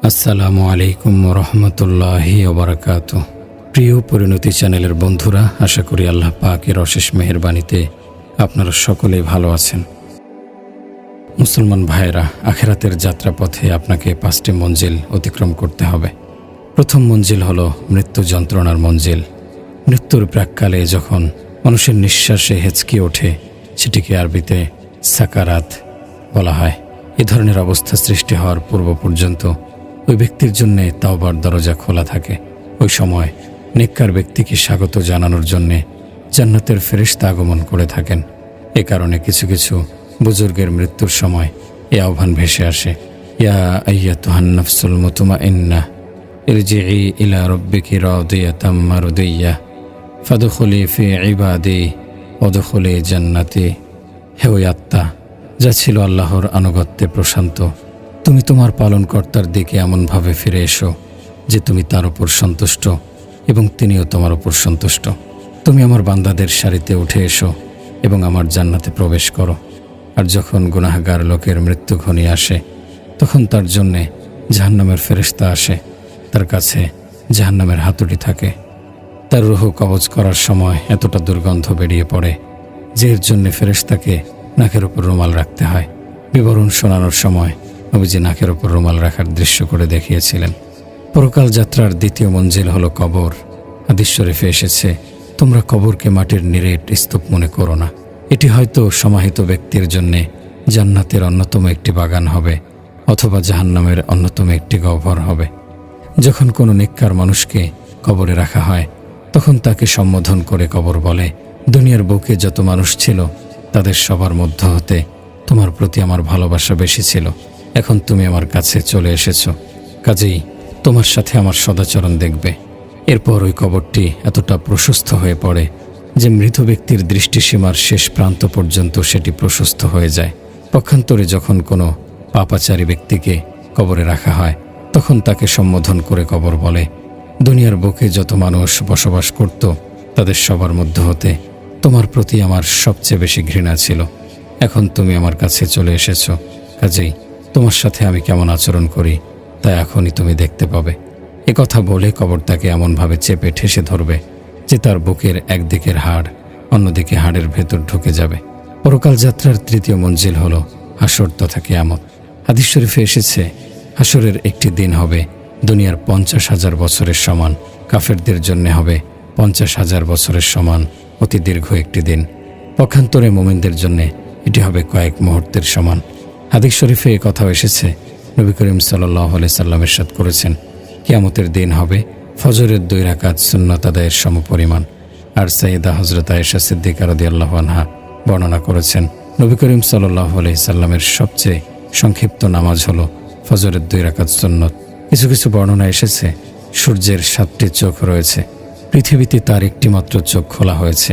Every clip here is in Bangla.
আসসালামু আলাইকুম রহমতুল্লাহি ওবারাকাতু। প্রিয় পরিণতি চ্যানেলের বন্ধুরা, আশা করি আল্লাহ পাকের অশেষ মেহেরবানিতে আপনারা সকলেই ভালো আছেন। মুসলমান ভাইয়েরা, আখেরাতের যাত্রাপথে আপনাকে 5টি মঞ্জিল অতিক্রম করতে হবে। প্রথম মঞ্জিল হলো মৃত্যু যন্ত্রণার মঞ্জিল। মৃত্যুর প্রাককালে যখন মানুষের নিঃশ্বাসে হেঁচকি ওঠে, সেটিকে আরবিতে সাকারাত বলা হয়। এ ধরনের অবস্থা সৃষ্টি হওয়ার পূর্ব পর্যন্ত ওই ব্যক্তির জন্যে তাওবার দরজা খোলা থাকে। ওই সময় নেককার ব্যক্তিকে স্বাগত জানানোর জন্যে জান্নাতের ফেরেশতা আগমন করে থাকেন। এ কারণে কিছু কিছু বুজুর্গের মৃত্যুর সময় এ আহ্বান ভেসে আসে, ইয়া আইয়াতুহান নাফসুল মুতমাইন্নাহ ইরজিই ইলা রাব্বিকি রাদিয়াতাম মারদিয়াহ ফাদখুলি ফি ইবাদি ওয়াদখুলি জান্নাতি। হে ওই আত্মা যা ছিল আল্লাহর আনুগত্যে প্রশান্ত, তুমি তোমার পালনকর্তার দিকে এমনভাবে ফিরে এসো যে তুমি তার উপর সন্তুষ্ট এবং তিনিও তোমার উপর সন্তুষ্ট। তুমি আমার বান্দাদের সারিতে উঠে এসো এবং আমার জান্নাতে প্রবেশ করো। আর যখন গুনাহগার লোকের মৃত্যু ঘনিয়ে আসে, তখন তার জন্যে জাহান্নামের ফেরেশতা আসে। তার কাছে জাহান্নামের হাতুড়ি থাকে। তার রূহ কবজ করার সময় এতটা দুর্গন্ধ বেরিয়ে পড়ে যে এর জন্যে ফেরেশতাকে নাকের উপর রুমাল রাখতে হয়। বিবরণ শোনানোর সময় নবীজি নাকের উপর রুমাল রাখার দৃশ্য করে দেখিয়েছিলেন। পরকাল যাত্রার দ্বিতীয় মঞ্জিল হলো কবর। হাদিস শরীফে এসেছে, তোমরা কবরকে মাটির নিরেট স্তূপ মনে করো না। এটি হয়তো সমাহিত ব্যক্তির জন্যে জান্নাতের অন্যতম একটি বাগান হবে, অথবা জাহান্নামের অন্যতম একটি গহ্বর হবে। যখন কোনো নেককার মানুষকে কবরে রাখা হয়, তখন তাকে সম্বোধন করে কবর বলে, দুনিয়ার বুকে যত মানুষ ছিল তাদের সবার মধ্য হতে তোমার প্রতি আমার ভালোবাসা বেশি ছিল। এখন তুমি আমার কাছে চলে এসেছো, কাজেই তোমার সাথে আমার সদাচরণ দেখবে। এরপর ওই কবরটি এতটা প্রশস্ত হয়ে পড়ে যে মৃত ব্যক্তির দৃষ্টিসীমার শেষ প্রান্ত পর্যন্ত সেটি প্রশস্ত হয়ে যায়। পক্ষান্তরে যখন কোনো পাপাচারী ব্যক্তিকে কবরে রাখা হয়, তখন তাকে সম্বোধন করে কবর বলে, দুনিয়ার বুকে যত মানুষ বসবাস করত তাদের সবার মধ্য হতে তোমার প্রতি আমার সবচেয়ে বেশি ঘৃণা ছিল। এখন তুমি আমার কাছে চলে এসেছো, কাজেই তোমার সাথে আমি কেমন আচরণ করি তা এখনই তুমি দেখতে পাবে। এ কথা বলে কবর তাকে এমনভাবে চেপে ঠেসে ধরবে যে তার বুকের একদিকের হাড় অন্যদিকে হাড়ের ভেতর ঢুকে যাবে। পরকাল যাত্রার তৃতীয় মঞ্জিল হলো হাসর তথা কিয়ামত। হাদিস শরীফে এসেছে, হাসরের একটি দিন হবে দুনিয়ার 50,000 বছরের সমান, কাফেরদের জন্য হবে 50,000 বছরের সমান অতি দীর্ঘ একটি দিন। পক্ষান্তরে মুমিনদের জন্য এটি হবে কয়েক মুহূর্তের সমান। হাদিস শরীফে এ কথাও এসেছে, নবী করিম সাল্লাল্লাহু আলাইহি সাল্লাম ইরশাদ করেছেন, কিয়ামতের দিন হবে ফজরের 2 রাকাত সুন্নাত আদায়ের সমপরিমাণ। আর সাইয়েদা হযরত আয়েশা সিদ্দিকা রাদিয়াল্লাহু আনহা বর্ণনা করেছেন, নবী করিম সাল্লাল্লাহু আলাইহি সাল্লামের সবচেয়ে সংক্ষিপ্ত নামাজ হলো ফজরের 2 রাকাত সুন্নত। কিছু কিছু বর্ণনা এসেছে, সূর্যের 7টি চোখ রয়েছে, পৃথিবীতে তার একটি মাত্র চোখ খোলা হয়েছে।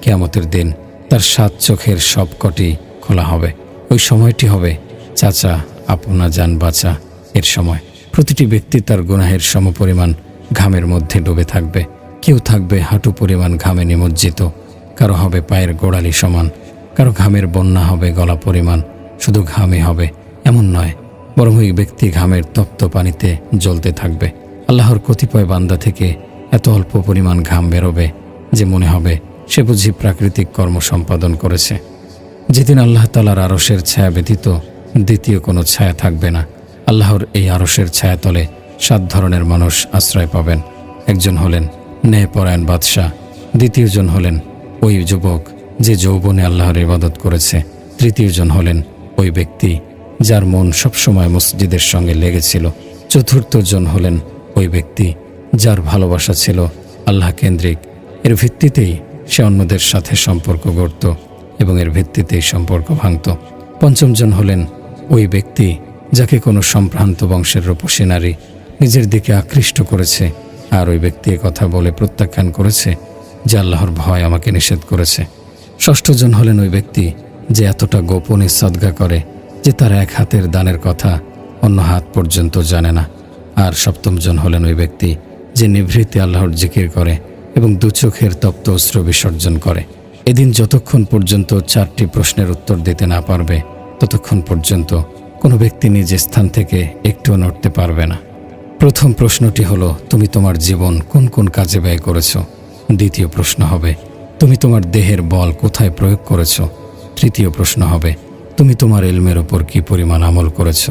কিয়ামতের দিন তার 7 চোখের সবকটি খোলা হবে। ওই সময়টি হবে চাচা আপনা জান বাঁচা এর সময়। প্রতিটি ব্যক্তি তার গুনাহের সমপরিমাণ ঘামের মধ্যে ডুবে থাকবে। কেউ থাকবে হাঁটু পরিমাণ ঘামে নিমজ্জিত, কারো হবে পায়ের গোড়ালি সমান, কারো ঘামের বন্যা হবে গলা পরিমাণ। শুধু ঘামই হবে এমন নয়, বরং ওই ব্যক্তি ঘামের তপ্ত পানিতে জ্বলতে থাকবে। আল্লাহর কতিপয় বান্দা থেকে এত অল্প পরিমাণ ঘাম বেরোবে যে মনে হবে সে বুঝি প্রাকৃতিক কর্ম সম্পাদন করেছে। যেদিন আল্লাহ তাআলার আরশের ছায়া ব্যতীত দ্বিতীয় কোনো ছায়া থাকবে না, আল্লাহর এই আরশের ছায়াতলে 7 ধরনের মানুষ আশ্রয় পাবেন। একজন হলেন ন্যায়পরায়ণ বাদশাহ, দ্বিতীয়জন হলেন ওই যুবক যে যৌবনে আল্লাহর ইবাদত করেছে, তৃতীয়জন হলেন ওই ব্যক্তি যার মন সবসময় মসজিদের সঙ্গে লেগেছিল, চতুর্থজন হলেন ওই ব্যক্তি যার ভালোবাসা ছিল আল্লাহ কেন্দ্রিক। এর ভিত্তিতেই সে অন্যদের সাথে সম্পর্ক গড়ত এবং এর ভিত্তিতেই সম্পর্ক ভাঙত। পঞ্চমজন হলেন ওই ব্যক্তি যাকে কোনো সম্ভ্রান্ত বংশের রূপসী নারী নিজের দিকে আকৃষ্ট করেছে, আর ওই ব্যক্তি কথা বলে প্রত্যাখ্যান করেছে যে আল্লাহর ভয় আমাকে নিষেধ করেছে। ষষ্ঠজন হলেন ওই ব্যক্তি যে এতটা গোপনে সদকা করে যে তার এক হাতের দানের কথা অন্য হাত পর্যন্ত জানে না। আর সপ্তমজন হলেন ওই ব্যক্তি যে নিভৃতে আল্লাহর জিকির করে এবং 2 চোখের তপ্ত অশ্রু বিসর্জন করে। এদিন যতক্ষণ পর্যন্ত 4টি প্রশ্নের উত্তর দিতে না পারবে, ততক্ষণ পর্যন্ত কোনো ব্যক্তি নিজ স্থান থেকে একটুও নড়তে পারবে না। প্রথম প্রশ্নটি হলো, তুমি তোমার জীবন কোন কোন কাজে ব্যয় করেছ? দ্বিতীয় প্রশ্ন হবে, তুমি তোমার দেহের বল কোথায় প্রয়োগ করেছ? তৃতীয় প্রশ্ন হবে, তুমি তোমার ইলমের ওপর কি পরিমাণ আমল করেছ?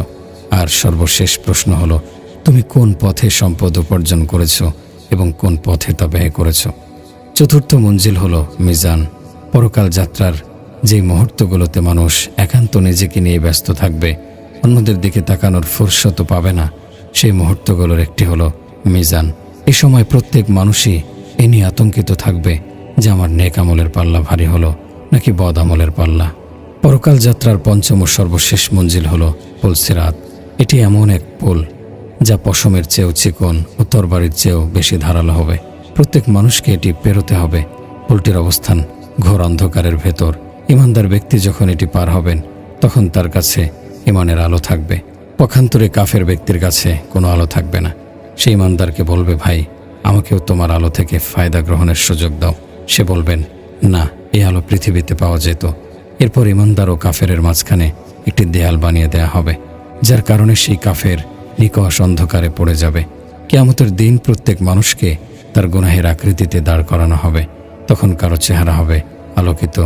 আর সর্বশেষ প্রশ্ন হলো, তুমি কোন পথে সম্পদ উপার্জন করেছ এবং কোন পথে তা ব্যয় করেছ? চতুর্থ মঞ্জিল হলো মিজান। পরকাল যাত্রার যেই মুহূর্তগুলোতে মানুষ একান্ত নিজেকে নিয়ে ব্যস্ত থাকবে, অন্যদের দিকে তাকানোর ফুরসত পাবে না, সেই মুহূর্তগুলোর একটি হলো মিজান। এই সময় প্রত্যেক মানুষই এ নিয়ে আতঙ্কিত থাকবে যে আমার নেক আমলের পাল্লা ভারী হলো নাকি বদ আমলের পাল্লা। পরকাল যাত্রার পঞ্চম ও সর্বশেষ মঞ্জিল হলো পুল সিরাত। এটি এমন এক পুল যা পশমের চেয়েও চিকন ও তরবারির চেয়েও বেশি ধারালো হবে। প্রত্যেক মানুষকে এটি পেরোতে হবে। পুলটির অবস্থান ঘোর অন্ধকারের ভেতর। ইমানদার ব্যক্তি যখন এটি পার হবেন তখন তার কাছে ইমানের আলো থাকবে। পক্ষান্তরে কাফের ব্যক্তির কাছে কোনো আলো থাকবে না। সেই ইমানদারকে বলবে, ভাই আমাকেও তোমার আলো থেকে ফায়দা গ্রহণের সুযোগ দাও। সে বলবেন, না, এই আলো পৃথিবীতে পাওয়া যেত। এরপর ইমানদার ও কাফেরের মাঝখানে একটি দেয়াল বানিয়ে দেয়া হবে, যার কারণে সেই কাফের নিকষ অন্ধকারে পড়ে যাবে। কিয়ামতের দিন প্রত্যেক মানুষকে তার গুনাহের আকৃতিতে দাঁড় করানো হবে। তখন কারো চেহারা হবে আলোকিত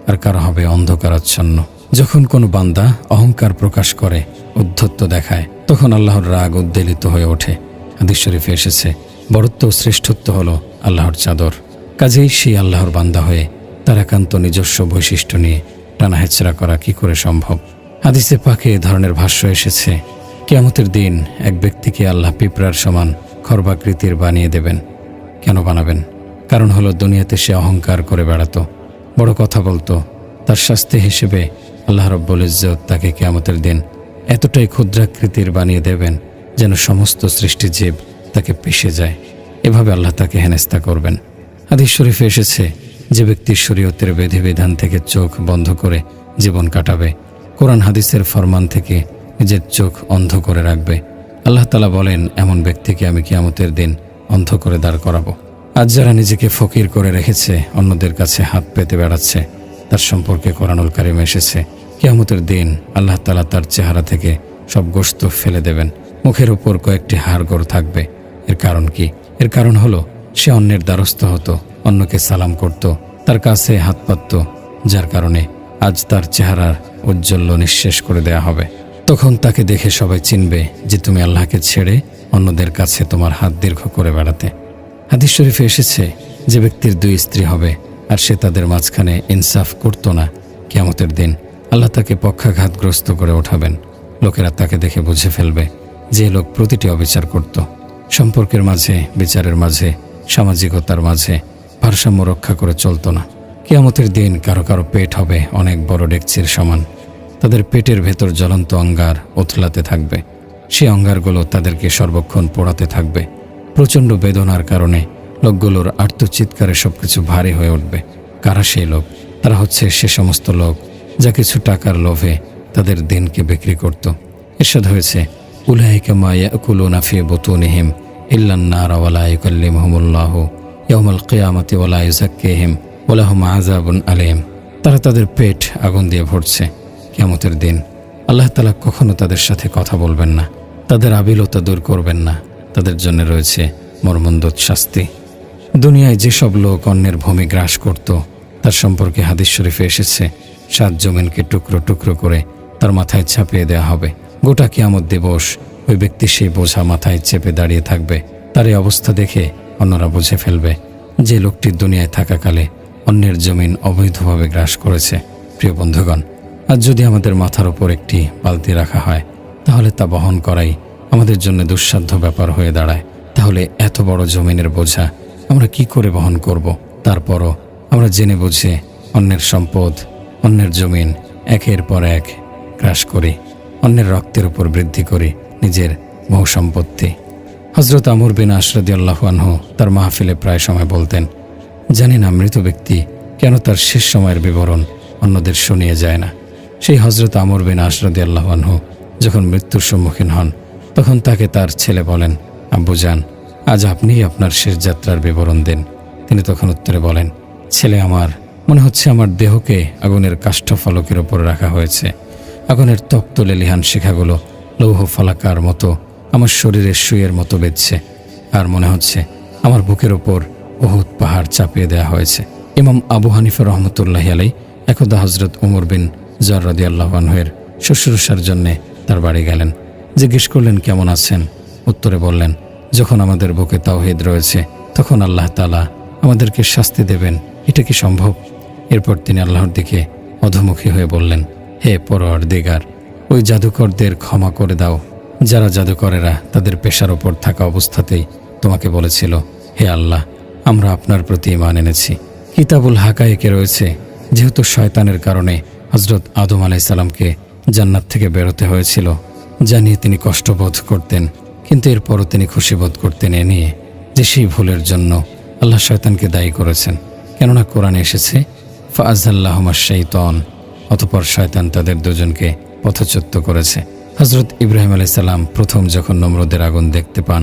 আর কারো হবে অন্ধকারাচ্ছন্ন। যখন কোনো বান্দা অহংকার প্রকাশ করে, উদ্ধত্ত দেখায়, তখন আল্লাহর রাগ উদ্বেলিত হয়ে ওঠে। হাদিস শরীফে এসেছে, বড়ত্ব ও শ্রেষ্ঠত্ব হলো আল্লাহর চাদর। কাজেই সেই আল্লাহর বান্দা হয়ে তার একান্ত নিজস্ব বৈশিষ্ট্য নিয়ে টানা হেচড়া করা কি করে সম্ভব? হাদিসে পাকে এ ধরনের ভাষ্য এসেছে, কিয়ামতের দিন এক ব্যক্তিকে আল্লাহ পিঁপড়ার সমান খর্বাকৃতির বানিয়ে দেবেন। কেন বানাবেন? কারণ হলো দুনিয়াতে সে অহংকার করে বেড়াতো, বড় কথা বলতো। তার শাস্তি হিসেবে আল্লাহ রব্বুল ইজ্জত তাকে কিয়ামতের দিন এতটাই ক্ষুদ্রাকৃতির বানিয়ে দেবেন যেন সমস্ত সৃষ্টিজীব তাকে পিষে যায়। এভাবে আল্লাহ তাকে হেনস্তা করবেন। হাদিস শরীফে এসেছে, যে ব্যক্তি শরীয়তের বিধিবিধান থেকে চোখ বন্ধ করে জীবন কাটাবে, কোরআন হাদিসের ফরমান থেকে নিজের চোখ অন্ধ করে রাখবে, আল্লাহ তাআলা বলেন, এমন ব্যক্তিকে আমি কিয়ামতের দিন অন্ধ করে দাঁড় করাবো। আজ যারা নিজেকে ফকির করে রেখেছে, অন্যদের কাছে হাত পেতে বেড়াচ্ছে, তার সম্পর্কে কোরআনুল কারীমে এসেছে, কিয়ামতের দিন আল্লাহ তাআলা তার চেহারা থেকে সব গোশত ফেলে দেবেন। মুখের উপর কয়েকটি হাড়গোড় থাকবে। এর কারণ কি? এর কারণ হলো সে অন্যের দ্বারস্থ হতো, অন্যকে সালাম করত, তার কাছে হাত পাতত, যার কারণে আজ তার চেহারার ঔজ্জ্বল্য নিঃশেষ করে দেয়া হবে। তখন তাকে দেখে সবাই চিনবে যে তুমি আল্লাহকে ছেড়ে অন্যদের কাছে তোমার হাত দীর্ঘ করে বেড়াতে। হাদিস শরীফে এসেছে, যে ব্যক্তির 2 স্ত্রী হবে আর সে তাদের মাঝখানে ইনসাফ করত না, কিয়ামতের দিন আল্লাহ তাকে পক্ষাঘাতগ্রস্ত করে ওঠাবেন। লোকেরা তাকে দেখে বুঝে ফেলবে যে লোক প্রতিটি অবিচার করত। সম্পর্কের মাঝে, বিচারের মাঝে, সামাজিকতার মাঝে ভারসাম্য রক্ষা করে চলত না। কিয়ামতের দিন কারো কারো পেট হবে অনেক বড় ডেকচির সমান। তাদের পেটের ভেতর জ্বলন্ত অঙ্গার উথলাতে থাকবে। সেই অঙ্গারগুলো তাদেরকে সর্বক্ষণ পোড়াতে থাকবে। প্রচণ্ড বেদনার কারণে লোকগুলোর আর্তচিৎকারে সবকিছু ভারী হয়ে উঠবে। কারা সেই লোক? তারা হচ্ছে সে সমস্ত লোক যা কিছু টাকার লোভে তাদের দিনকে বিক্রি করত। ইরশাদ হয়েছে, উলাইকা মা ইয়াকুলুনা ফি বুতুনিহিম ইল্লান নার ওয়া লা ইউকাল্লিমুহুমুল্লাহু ইয়াওমাল কিয়ামাতি ওয়া লা ইউযাক্কিহিম ওয়া লাহুম আযাবুন আলীম। তারা তাদের পেট আগুন দিয়ে ভরছে। কিয়ামতের দিন আল্লাহ তাআলা কখনো তাদের সাথে কথা বলবেন না, তাদের আবিলতা দূর করবেন না। তাদের জন্য রয়েছে মর্মন্তুদ শাস্তি। দুনিয়ায় যেসব লোক অন্যের ভূমি গ্রাস করত, তার সম্পর্কে হাদিস শরীফে এসেছে, 7 জমিনকে টুকরো টুকরো করে তার মাথায় চাপিয়ে দেওয়া হবে। গোটা কিয়ামত দিবস ওই ব্যক্তি সেই বোঝা মাথায় চেপে দাঁড়িয়ে থাকবে। তার এই অবস্থা দেখে অন্যরা বুঝে ফেলবে যে লোকটি দুনিয়ায় থাকাকালে অন্যের জমিন অবৈধভাবে গ্রাস করেছে। প্রিয় বন্ধুগণ, আজ যদি আমাদের মাথার উপর একটি বালতি রাখা হয়, তাহলে তা বহন করাই আমাদের জন্য দুঃসাধ্য ব্যাপার হয়ে দাঁড়ায়। তাহলে এত বড় জমিনের বোঝা আমরা কি করে বহন করব? তারপরও আমরা জেনে বুঝে অন্যের সম্পদ, অন্যের জমিন একের পর এক গ্রাস করি, অন্যের রক্তের উপর বৃদ্ধি করি নিজের বহু সম্পত্তি। হযরত আমর বিন আস রাদিয়াল্লাহু আনহু তার মাহফিলে প্রায় সময় বলতেন, জানি না মৃত ব্যক্তি কেন তার শেষ সময়ের বিবরণ অন্যদের শুনিয়ে যায় না। সেই হযরত আমর বিন আস রাদিয়াল্লাহু আনহু যখন মৃত্যুর সম্মুখীন হন, তখন তাকে তার ছেলে বলেন, আব্বুজান, আজ আপনিই আপনার শেষ যাত্রার বিবরণ দিন। তিনি তখন উত্তরে বলেন, ছেলে আমার, মনে হচ্ছে আমার দেহকে আগুনের কাষ্ঠফলকের ওপর রাখা হয়েছে। আগুনের তপ্ত লেলিহান শিখাগুলো লৌহ ফলাকার মতো আমার শরীরে সুইয়ের মতো বেঁধছে, আর মনে হচ্ছে আমার বুকের ওপর উহুদ পাহাড় চাপিয়ে দেওয়া হয়েছে। ইমাম আবু হানিফা রহমতুল্লাহি আলাইহি একদা হজরত উমর বিন জার রাদিয়াল্লাহু আনহুর শুশ্রূষার জন্যে তার বাড়ি গেলেন। জিজ্ঞেস করলেন, কেমন আছেন? উত্তরে বললেন, যখন আমাদের বুকে তাওহীদ রয়েছে তখন আল্লাহ তাআলা আমাদেরকে শাস্তি দেবেন, এটা কি সম্ভব? এরপর তিনি আল্লাহর দিকে অধমুখী হয়ে বললেন, হে পরওয়ারদিগার, ওই জাদুকরদের ক্ষমা করে দাও, যারা জাদুকরেরা তাদের পেশার ওপর থাকা অবস্থাতেই তোমাকে বলেছিল, হে আল্লাহ, আমরা আপনার প্রতি ঈমান এনেছি। কিতাবুল হাকায়েকে রয়েছে, যেহেতু শয়তানের কারণে হজরত আদম আলাইহিস সালামকে জান্নাত থেকে বেরোতে হয়েছিল, জানিয়ে তিনি কষ্টবোধ করতেন, কিন্তু এরপরও তিনি খুশিবোধ করতেন এ নিয়ে যে সেই ভুলের জন্য আল্লাহ শয়তানকে দায়ী করেছেন। কেননা কোরআনে এসেছে, ফাআযাল্লাহুমাশ শাইতান, অতঃপর শয়তান তাদের দুজনকে পথচ্যুত করেছে। হজরত ইব্রাহিম আলাইহিস সালাম প্রথম যখন নমরুদের আগুন দেখতে পান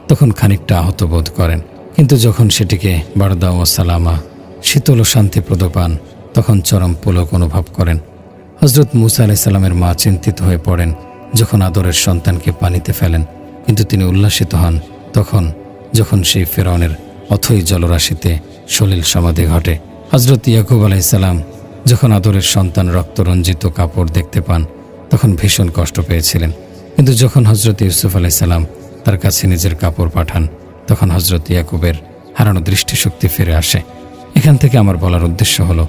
তখন খানিকটা আহত বোধ করেন, কিন্তু যখন সেটিকে বারদা ও সালামা, শীতল ও শান্তিপ্রদ পান তখন চরম পুলক অনুভব করেন। হজরত মুসা আলাইহিস সালামের মা চিন্তিত হয়ে পড়েন যখন আদরের সন্তানকে পানিতে ফেলেন, কিন্তু তিনি উল্লাসিত হন তখন যখন সেই ফেরাউনের অথই জলরাশিতে সলিল সমাধি ঘটে। হজরত ইয়াকুব আলাইহিস সালাম যখন আদরের সন্তান রক্তরঞ্জিত কাপড় দেখতে পান তখন ভীষণ কষ্ট পেয়েছিলেন, কিন্তু যখন হজরত ইউসুফ আলাইহিস সালাম তার কাছে নিজের কাপড় পাঠান তখন হজরত ইয়াকুবের হারানো দৃষ্টিশক্তি ফিরে আসে। এখান থেকে আমার বলার উদ্দেশ্য হলো,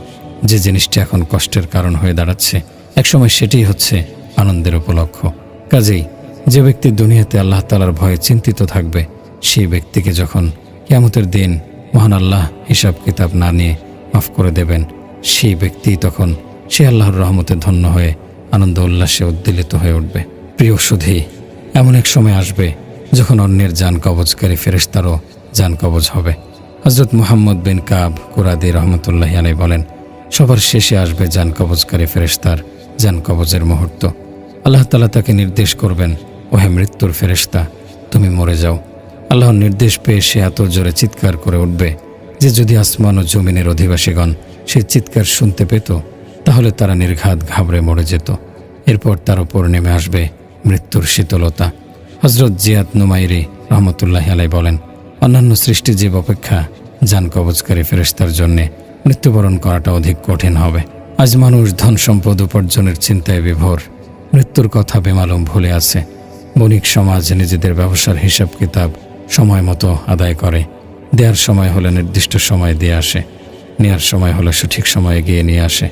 যে জিনিসটি এখন কষ্টের কারণ হয়ে দাঁড়াচ্ছে একসময় সেটিই হচ্ছে আনন্দের উপলক্ষ। কাজেই যে ব্যক্তি দুনিয়াতে আল্লাহ তাআলার ভয়ে চিন্তিত থাকবে, সেই ব্যক্তিকে যখন কিয়ামতের দিন মহান আল্লাহ হিসাব কিতাব না নিয়ে মাফ করে দেবেন, সেই ব্যক্তি তখন সে আল্লাহর রহমতে ধন্য হয়ে আনন্দ উল্লাসে উদ্বেলিত হয়ে উঠবে। প্রিয় সুধী, এমন এক সময় আসবে যখন অন্যের জান কবজকারী ফেরেশতারও জান কবজ হবে। হজরত মুহাম্মদ বিন কাব কুরাদি রহমতুল্লাহি আলাইহি বলেন, সবার শেষে আসবে জান কবজকারী ফেরেশতার জান কবজের মুহূর্ত। আল্লাহ তাআলা তাকে নির্দেশ করবেন, ওহে মৃত্যুর ফেরেশতা, তুমি মরে যাও। আল্লাহর নির্দেশ পেয়ে সে এত জোরে চিৎকার করে উঠবে যে যদি আসমান ও জমিনের অধিবাসীগণ সেই চিৎকার শুনতে পেত তাহলে তারা নির্ঘাত ঘাবড়ে মরে যেত। এরপর তার উপর নেমে আসবে মৃত্যুর শীতলতা। হজরত জিয়াদ নুমাইরি রহমতুল্লাহি আলাইহি বলেন, অন্যান্য সৃষ্টিজীব অপেক্ষা জান কবজকারী ফেরেশতার জন্যে মৃত্যুবরণ করাটা অধিক কঠিন হবে। আজ মানুষ ধন সম্পদ উপার্জনের চিন্তায় বিভোর, মৃত্যুর কথা বেমালুম ভুলে আছে। বণিক সমাজ নিজেদের ব্যবসার হিসাব কিতাব সময় মতো আদায় করে, দেওয়ার সময় হলে নির্দিষ্ট সময় দিয়ে আসে, নেওয়ার সময় হলে সঠিক সময়ে গিয়ে নিয়ে আসে।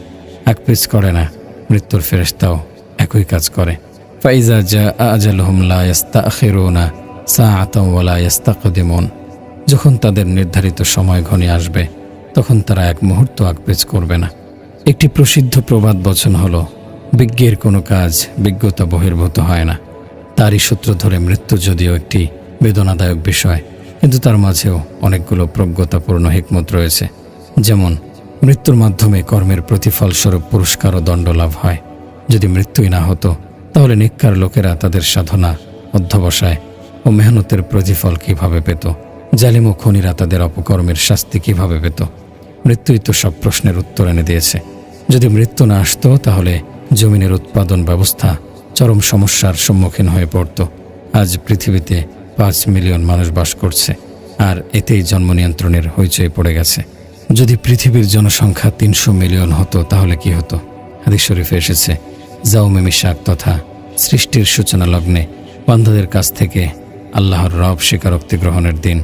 আকপিস করে না, মৃত্যুর ফেরেশতাও একই কাজ করে। ফাইজা জা আজালুহুম লা ইস্তাখিরুনা সাআতাও ওয়া লা ইস্তাকদিমুন, যখন তাদের নির্ধারিত সময় ঘনিয়ে আসবে তখন তারা এক মুহূর্ত আকপিস করবে না। একটি প্রসিদ্ধ প্রবাদ বচন হলো, বিজ্ঞের কোনো কাজ বিজ্ঞতা বহির্ভূত হয় না। তারই সূত্র ধরে মৃত্যু যদিও একটি বেদনাদায়ক বিষয়, কিন্তু তার মাঝেও অনেকগুলো প্রজ্ঞতাপূর্ণ হিকমত রয়েছে। যেমন মৃত্যুর মাধ্যমে কর্মের প্রতিফলস্বরূপ পুরস্কার ও দণ্ড লাভ হয়। যদি মৃত্যুই না হতো তাহলে নেককার লোকেরা তাদের সাধনা, অধ্যবসায় ও মেহনতের প্রতিফল কিভাবে পেত? জালিম ও খুনিরা তাদের অপকর্মের শাস্তি কিভাবে পেত? মৃত্যুই তো সব প্রশ্নের উত্তর এনে দিয়েছে। যদি মৃত্যু না আসতো তাহলে জমিনের উৎপাদন ব্যবস্থা চরম সমস্যার সম্মুখীন হয়ে পড়ত। আজ পৃথিবীতে 5 মিলিয়ন মানুষ বাস করছে, আর এতেই জন্ম নিয়ন্ত্রণের হইচই পড়ে গেছে। যদি পৃথিবীর জনসংখ্যা 300 মিলিয়ন হতো তাহলে কি হতো? হাদিস শরীফে এসেছে, যাওমে মিশাক তথা সৃষ্টির সূচনা লগ্নে বান্দাদের কাছ থেকে আল্লাহর রব স্বীকারোক্তি গ্রহণের দিন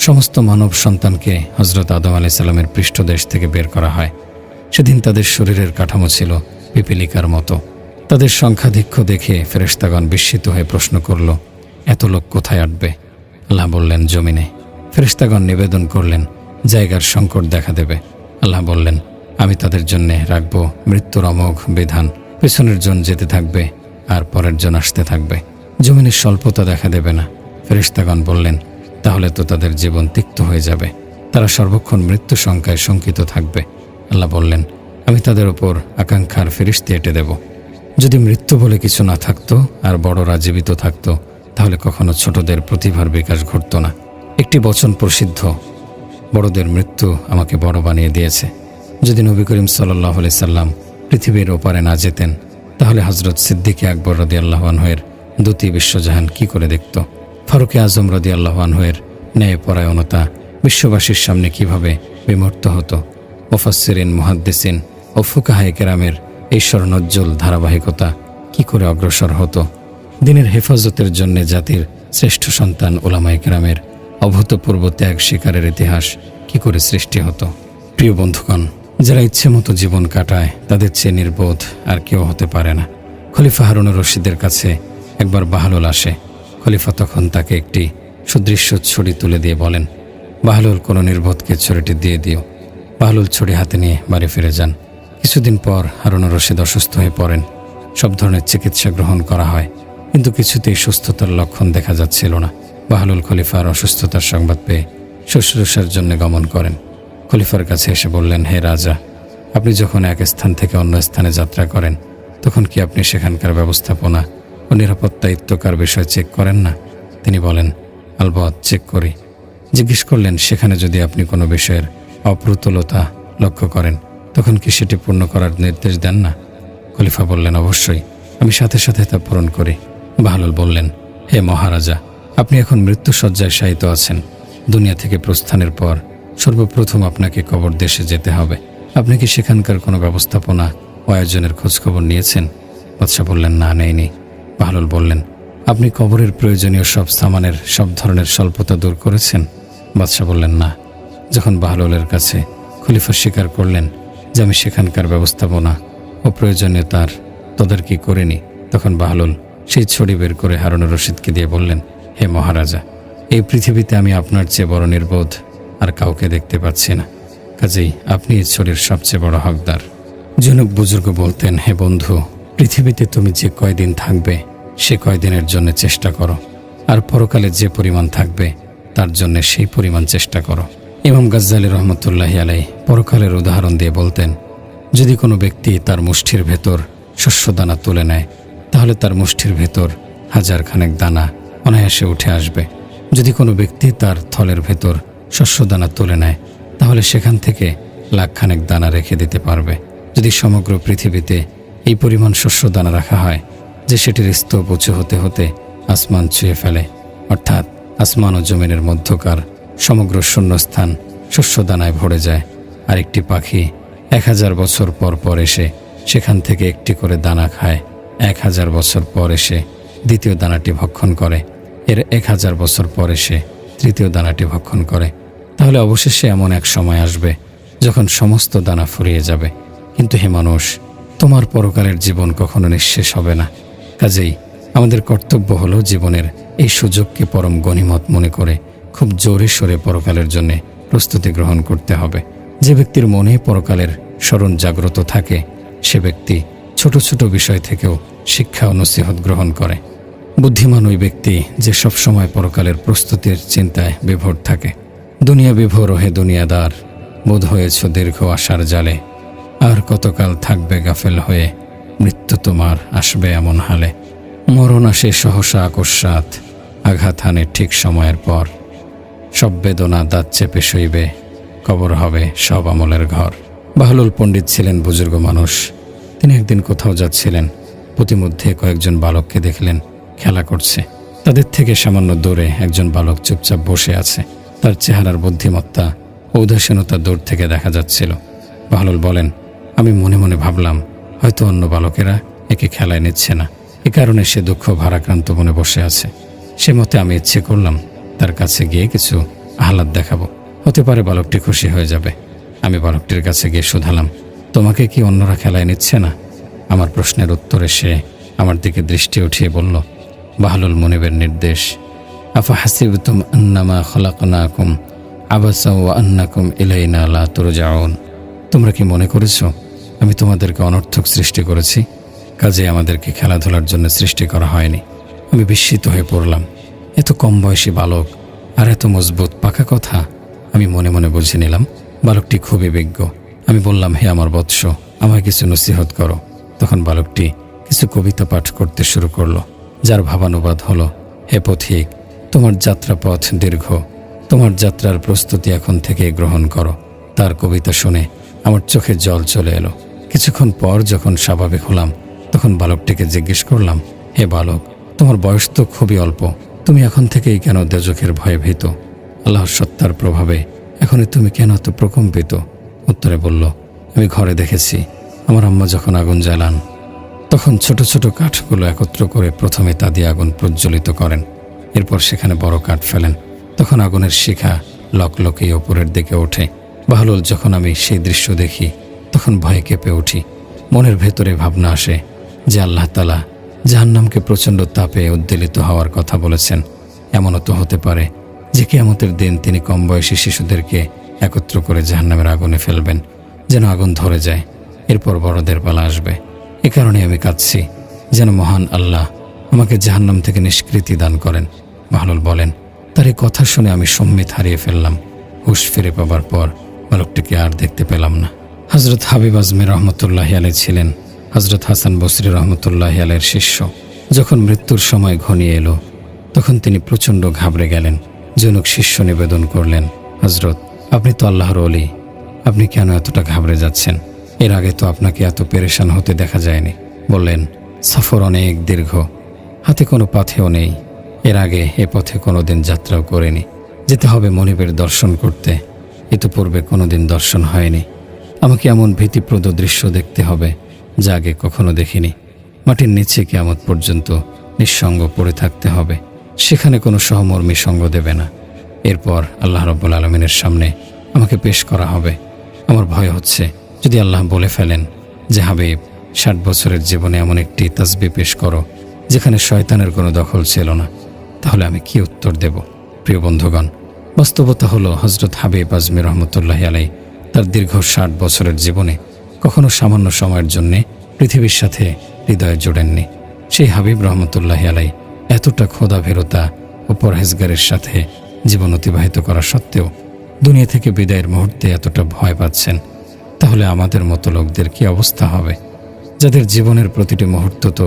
সমস্ত মানব সন্তানকে হজরত আদম আলাইহিস সালামের পৃষ্ঠদেশ থেকে বের করা হয়। সেদিন তাদের শরীরের কাঠামো ছিল পিপীলিকার মতো। তাদের সংখ্যাধিক্য দেখে ফেরেশতাগণ বিস্মিত হয়ে প্রশ্ন করল, এত লোক কোথায় আটবে? আল্লাহ বললেন, জমিনে। ফেরেশতাগণ নিবেদন করলেন, জায়গার সংকট দেখা দেবে। আল্লাহ বললেন, আমি তাদের জন্য রাখব মৃত্যুর অমোঘ বিধান। পেছনের জন যেতে থাকবে আর পরের জন আসতে থাকবে। জমিনের স্বল্পতা দেখা দেবে না। ফেরেশতাগণ বললেন, তাহলে তো তাদের জীবন তিক্ত হয়ে যাবে, তারা সর্বক্ষণ মৃত্যু সংখ্যায় শঙ্কিত থাকবে। আল্লাহ বললেন, আমি তাদের উপর আকাঙ্ক্ষার ফেরেশতা এঁটে দেব। যদি মৃত্যু বলে কিছু না থাকতো আর বড়রা জীবিত থাকতো তাহলে কখনো ছোটদের প্রতিভার বিকাশ ঘটত না। একটি বচন প্রসিদ্ধ, বড়দের মৃত্যু আমাকে বড় বানিয়ে দিয়েছে। যদি নবী করিম সাল্লাল্লাহু আলাইহি সাল্লাম পৃথিবীর ওপারে না যেতেন তাহলে হযরত সিদ্দিক আকবর রাদিয়াল্লাহু আনহুর দ্যুতি বিশ্বজাহান কি করে দেখত? ফারুকে আজম রাদিয়াল্লাহু আনহুয়ের ন্যায়পরায়ণতা বিশ্ববাসীর সামনে কিভাবে বিমূর্ত হতো? মুফাসসিরিন, মুহাদ্দিসিন ও ফুকাহায়ে কেরামের এই স্বর্ণোজ্জ্বল ধারাবাহিকতা কি করে অগ্রসর হতো? দিনের হেফাজতের জন্য জাতির শ্রেষ্ঠ সন্তান উলামায়ে কেরামের অভূতপূর্ব ত্যাগ স্বীকারের ইতিহাস কি করে সৃষ্টি হতো? প্রিয় বন্ধুগণ, যারা ইচ্ছে মতো জীবন কাটায় তাদের চেয়ে নির্বোধ আর কেউ হতে পারে না। খলিফা হারুনুর রশিদের কাছে একবার বাহলুল আসে। খলিফা তখন তাকে একটি সুদৃশ্য ছড়ি তুলে দিয়ে বলেন, বাহলুল, কোনো নির্বোধকে ছড়িটি দিয়ে দিও। বাহলুল ছড়ি হাতে নিয়ে বাড়ি ফিরে যান। কিছুদিন পর হারুনুর রশিদ অসুস্থ হয়ে পড়েন। সব ধরনের চিকিৎসা গ্রহণ করা হয়, কিন্তু কিছুতেই সুস্থতার লক্ষণ দেখা যাচ্ছিল না। বাহলুল খলিফার অসুস্থতার সংবাদ পেয়ে শুশ্রূষার জন্য গমন করেন। খলিফার কাছে এসে বললেন, হে রাজা, আপনি যখন এক স্থান থেকে অন্য স্থানে যাত্রা করেন তখন কি আপনি সেখানকার ব্যবস্থাপনা ও নিরাপত্তা ইত্যকার বিষয় চেক করেন না? তিনি বলেন, আলবৎ চেক করি। জিজ্ঞেস করলেন, সেখানে যদি আপনি কোনো বিষয়ের অপ্রতুলতা লক্ষ্য করেন তখন কি সেটি পূর্ণ করার নির্দেশ দেন না? খলিফা বললেন, অবশ্যই, আমি সাথে সাথে তা পূরণ করি। বাহলুল বললেন, হে মহারাজা, আপনি এখন মৃত্যুশয্যায় শায়িত আছেন। দুনিয়া থেকে প্রস্থানের পর সর্বপ্রথম আপনাকে কবর দেশে যেতে হবে। আপনি কি সেখানকার কোনো ব্যবস্থাপনা ও আয়োজনের খোঁজখবর নিয়েছেন? বাদশাহ বললেন, না, নেইনি। বাহলুল বললেন, আপনি কবরের প্রয়োজনীয় সব সামানের সব ধরনের স্বল্পতা দূর করেছেন? বাদশাহ বললেন, না। যখন বাহলুলের কাছে খলিফা স্বীকার করলেন যে আমি সেখানকার ব্যবস্থাপনা ও প্রয়োজনীয়তার তদারকি করিনি, তখন বাহলুল সেই ছড়ি বের করে হারুনুর রশিদকে দিয়ে বললেন, হে মহারাজা, এই পৃথিবীতে আমি আপনার চেয়ে বড় নির্বোধ আর কাউকে দেখতে পাচ্ছি না, কাজেই আপনি এই ছড়ির সবচেয়ে বড় হকদার। জনক বুজুর্গ বলতেন, হে বন্ধু, পৃথিবীতে তুমি যে কয়দিন থাকবে সে কয়দিনের জন্য চেষ্টা করো, আর পরকালে যে পরিমাণ থাকবে তার জন্য সেই পরিমাণ চেষ্টা করো। ইমাম গাজ্জালী রহমতুল্লাহি আলাইহি পরকালের উদাহরণ দিয়ে বলতেন, যদি কোনো ব্যক্তি তার মুষ্টির ভেতর শস্যদানা তুলে নেয় তাহলে তার মুষ্টির ভেতর হাজারখানেক দানা অনায়াসে উঠে আসবে। যদি কোনো ব্যক্তি তার থলের ভেতর শস্যদানা তুলে নেয় তাহলে সেখান থেকে লাখখানেক দানা রেখে দিতে পারবে। যদি সমগ্র পৃথিবীতে এই পরিমাণ শস্যদানা রাখা হয় যে সেটির স্তূপ উঁচু হতে হতে আসমান ছুঁয়ে ফেলে, অর্থাৎ আসমান ও জমিনের মধ্যকার সমগ্র শূন্যস্থান শস্যদানায় ভরে যায়, আর একটি পাখি 1000 বছর পর পর এসে সেখান থেকে একটি করে দানা খায়, 1000 বছর পর এসে দ্বিতীয় দানাটি ভক্ষণ করে, এর 1000 বছর পর এসে তৃতীয় দানাটি ভক্ষণ করে, তাহলে অবশেষে এমন এক সময় আসবে যখন সমস্ত দানা ফুরিয়ে যাবে। কিন্তু হে মানুষ, তোমার পরকালের জীবন কখনো নিঃশেষ হবে না। কাজেই আমাদের কর্তব্য হলো জীবনের এই সুযোগকে পরম গনিমত মনে করে খুব জোরে সোরে পরকালের জন্য প্রস্তুতি গ্রহণ করতে হবে। যে ব্যক্তির মনে পরকালের স্মরণ জাগ্রত থাকে সে ব্যক্তি ছোট ছোট বিষয় থেকেও শিক্ষা ও নসিহত গ্রহণ করে। বুদ্ধিমান ওই ব্যক্তি যে সবসময় পরকালের প্রস্তুতির চিন্তায় বিভোর থাকে। দুনিয়া বিভোর হে দুনিয়াদার, বোধ হয়েছ দীর্ঘ আশার জালে, আর কতকাল থাকবে গাফেল হয়ে, মৃত্যু তোমার আসবে এমন হালে। মরণ আসে সহসা আকস্মাৎ, আঘাত হানে ঠিক সময়ের পর, সব বেদনা দাঁত চেপে সইবে, কবর হবে সব আমলের ঘর। বাহলুল পণ্ডিত ছিলেন বুজুর্গ মানুষ। তিনি একদিন কোথাও যাচ্ছিলেন, প্রতিমধ্যে কয়েকজন বালককে দেখলেন খেলা করছে। তাদের থেকে সামান্য দূরে একজন বালক চুপচাপ বসে আছে। তার চেহারার বুদ্ধিমত্তা ও উদাসীনতা দূর থেকে দেখা যাচ্ছিল। বাহলুল বলেন, আমি মনে মনে ভাবলাম হয়তো অন্য বালকেরা একে খেলায় নিচ্ছে না, এ কারণে সে দুঃখ ভারাক্রান্ত মনে বসে আছে। সে মতে আমি ইচ্ছে করলাম তার কাছে গিয়ে কিছু আহ্লাদ দেখাবো, হতে পারে বালকটি খুশি হয়ে যাবে। আমি বালকটির কাছে গিয়ে শুধালাম, তোমাকে কি অন্যরা খেলায় নিচ্ছে না? আমার প্রশ্নের উত্তরে সে আমার দিকে দৃষ্টি উঠিয়ে বলল, বাহলুল মুনিবের নির্দেশ, আফা হাসিবতুম আন্নামা খলাকনাকুম আবাসা ওয়া আন্নাকুম ইলাইনা লা তুরজাউন। তোমরা কি মনে করেছো আমি তোমাদেরকে অনর্থক সৃষ্টি করেছি? কাজে আমাদেরকে খেলাধুলার জন্য সৃষ্টি করা হয়নি। আমি বিস্মিত হয়ে পড়লাম, এত কম বয়সী বালক আর এত মজবুত পাকা কথা। আমি মনে মনে বুঝে নিলাম বালকটি খুবই বিজ্ঞ। আমি বললাম, হে আমার বৎস, আমায় কিছু নসিহত করো। তখন বালকটি কিছু কবিতা পাঠ করতে শুরু করলো, যার ভাবানুবাদ হলো, হে পথিক, তোমার যাত্রাপথ দীর্ঘ, তোমার যাত্রার প্রস্তুতি এখন থেকে গ্রহণ করো। তার কবিতা শুনে আমার চোখে জল চলে এলো। কিছুক্ষণ পর যখন স্বাভাবিক হলাম তখন বালকটিকে জিজ্ঞেস করলাম, হে বালক, তোমার বয়স তো খুবই অল্প, তুমি এখন থেকেই কেন দোজখের ভয়ে ভীত? আল্লাহর সত্তার প্রভাবে এখনই তুমি কেন এত প্রকম্পিত? উত্তরে বলল, আমি ঘরে দেখেছি আমার আম্মা যখন আগুন জ্বালান তখন ছোট ছোট কাঠগুলো একত্র করে প্রথমে তা দিয়ে আগুন প্রজ্বলিত করেন, এরপর সেখানে বড় কাঠ ফেলেন, তখন আগুনের শিখা লকলকেই ওপরের দিকে ওঠে। বাহলুল, যখন আমি সেই দৃশ্য দেখি তখন ভয়ে কেঁপে উঠি। মনের ভেতরে ভাবনা আসে যে আল্লাহ তাআলা জাহান্নামকে প্রচণ্ড তাপে উদ্বেলিত হওয়ার কথা বলেছেন। এমনও তো হতে পারে যে কিয়ামতের দিন তিনি কম বয়সী শিশুদেরকে একত্র করে জাহান্নামের আগুনে ফেলবেন, যেন আগুন ধরে যায়, এরপর বড়দের পালা আসবে। এ কারণে আমি কাঁদছি যেন মহান আল্লাহ আমাকে জাহান্নাম থেকে নিষ্কৃতি দান করেন। বাহলুল বলেন, তার এই কথা শুনে আমি সম্মিত হারিয়ে ফেললাম। হুঁশ ফিরে পাবার পর বালকটিকে আর দেখতে পেলাম না। হজরত হাবিব আজমি রহমতুল্লাহি আলাইহি ছিলেন হজরত হাসান বসরি রহমতুল্লাহি আলাইহির শিষ্য। যখন মৃত্যুর সময় ঘনিয়ে এলো তখন তিনি প্রচণ্ড ঘাবড়ে গেলেন। জনক শিষ্য নিবেদন করলেন, হজরত, আপনি তো আল্লাহর ওলি, আপনি কেন এতটা ঘাবড়ে যাচ্ছেন? এর আগে তো আপনাকে এত পেরেশান হতে দেখা যায়নি। বললেন, সফর অনেক দীর্ঘ, হাতে কোনো পাথেও নেই, এর আগে এ পথে কোনোদিন যাত্রাও করিনি। যেতে হবে মনিবের দর্শন করতে, ইতিপূর্বে কোনোদিন দর্শন হয়নি। আমাকে এমন ভীতিপ্রদ দৃশ্য দেখতে হবে যা আগে কখনো দেখিনি। মাটির নিচে কিয়ামত পর্যন্ত নিঃসঙ্গ পড়ে থাকতে হবে, সেখানে কোনো সহমর্মী সঙ্গ দেবে না। এরপর আল্লাহ রাব্বুল আলামিনের সামনে আমাকে পেশ করা হবে। আমার ভয় হচ্ছে যদি আল্লাহ বলে ফেলেন যে হাবিব, 60 বছরের জীবনে এমন একটি তাসবিহ পেশ করো যেখানে শয়তানের কোনো দখল ছিল না, তাহলে আমি কি উত্তর দেব? প্রিয় বন্ধুগণ, বাস্তবতা হলো হজরত হাবিব আজমি রহমতুল্লাহি আলাইহি তার দীর্ঘ 60 বছরের জীবনে কখনো সামান্য সময়ের জন্যে পৃথিবীর সাথে হৃদয়ে জোড়েননি। সেই হাবিব রহমতুল্লাহি আলাইহি এতটা ক্ষোধাভীরতা ও পরহেজগারের সাথে জীবন অতিবাহিত করা সত্ত্বেও দুনিয়া থেকে বিদায়ের মুহূর্তে এতটা ভয় পাচ্ছেন, তাহলে আমাদের মতো লোকদের কি অবস্থা হবে, যাদের জীবনের প্রতিটি মুহূর্ত তো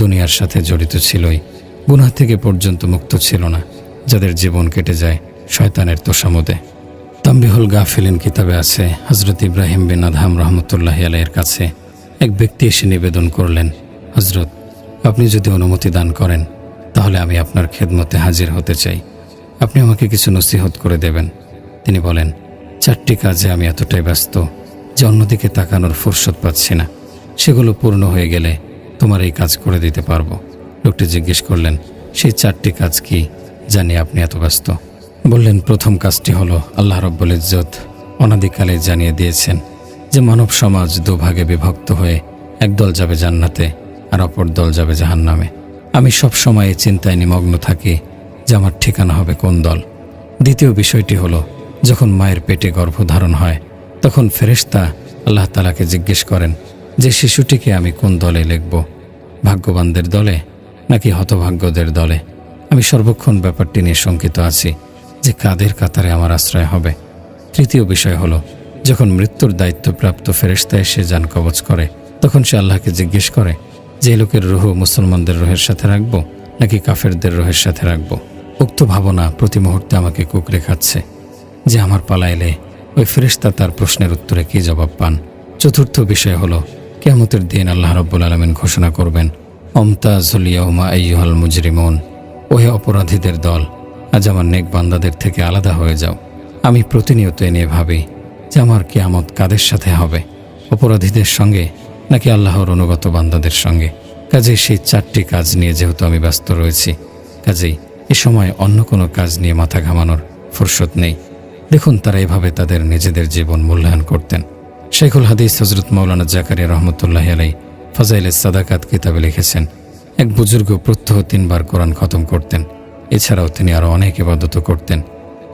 দুনিয়ার সাথে জড়িত ছিলই, গুনাহ থেকে পর্যন্ত মুক্ত ছিল না, যাদের জীবন কেটে যায় শয়তানের তোষামোদে। তাম্বিহুল গাফিলিন কিতাবে আছে, হজরত ইব্রাহিম বিন আদহাম রহমতুল্লাহি আলাইহির কাছে এক ব্যক্তি এসে নিবেদন করলেন, হজরত, আপনি যদি অনুমতি দান করেন তাহলে আমি আপনার খেদমতে হাজির হতে চাই, আপনি আমাকে কিছু নসিহত করে দেবেন। তিনি বলেন, 4টি কাজে আমি এতটাই ব্যস্ত যে অন্যদিকে তাকানোর ফুরসত পাচ্ছি না, সেগুলো পূর্ণ হয়ে গেলে তোমার এই কাজ করে দিতে পারবো। লোকটি জিজ্ঞেস করলেন, সেই 4টি কাজ কি, জানি আপনি এত ব্যস্ত? বললেন, প্রথম কাজটি হলো আল্লাহ রাব্বুল ইজ্জত অনাদিকালে জানিয়ে দিয়েছেন যে মানব সমাজ দুভাগে বিভক্ত হয়ে একদল যাবে জান্নাতে আর অপর দল যাবে জাহান্নামে। আমি সব সময় এই চিন্তায় নিমগ্ন থাকি যে আমার ঠিকানা হবে কোন দল। দ্বিতীয় বিষয়টি হলো, যখন মায়ের পেটে গর্ভধারণ হয় তখন ফেরেশতা আল্লাহ তাআলাকে জিজ্ঞেস করেন যে শিশুটিকে আমি কোন দলে লিখব, ভাগ্যবানদের দলে নাকি হতভাগ্যদের দলে? আমি সর্বক্ষণ ব্যাপারটি নিয়ে শঙ্কিত আছি যে কাদের কাতারে আমার আশ্রয় হবে। তৃতীয় বিষয় হলো, যখন মৃত্যুর দায়িত্বপ্রাপ্ত ফেরেশতা এসে জান কবজ করে তখন সে আল্লাহকে জিজ্ঞেস করে যে এই লোকের রুহ মুসলমানদের রুহের সাথে রাখবো নাকি কাফেরদের রুহের সাথে রাখবো। উক্ত ভাবনা প্রতি মুহূর্তে আমাকে কুঁকড়ে খাচ্ছে যে আমার পালা এলে ওই ফেরেশতা তার প্রশ্নের উত্তরে কী জবাব পান। চতুর্থ বিষয় হলো, কিয়ামতের দিন আল্লাহ রাব্বুল আলামিন ঘোষণা করবেন, অমতাজুল ইয়াউমা আইয়ুহাল মুজরিমুন, ওহে অপরাধীদের দল, আজ আমার নেক বান্দাদের থেকে আলাদা হয়ে যাও। আমি প্রতিনিয়ত এ নিয়ে ভাবি যে আমার কিয়ামত কাদের সাথে হবে, অপরাধীদের সঙ্গে নাকি আল্লাহর অনুগত বান্দাদের সঙ্গে। কাজেই সেই 4টি কাজ নিয়ে যেহেতু আমি ব্যস্ত রয়েছি, কাজেই এ সময় অন্য কোনো কাজ নিয়ে মাথা ঘামানোর ফুরসত নেই। দেখুন, তারা এভাবে তাদের নিজেদের জীবন মূল্যায়ন করতেন। শেখুল হাদিস হজরত মাওলানা জাকারিয়া রহমতুল্লাহি আলাইহি ফাজাইলে সাদাকাত কিতাবে লিখেছেন, এক বুজুর্গ প্রত্যহ 3 বার কোরআন খতম করতেন। এছাড়াও তিনি আরও অনেক ইবাদতও করতেন।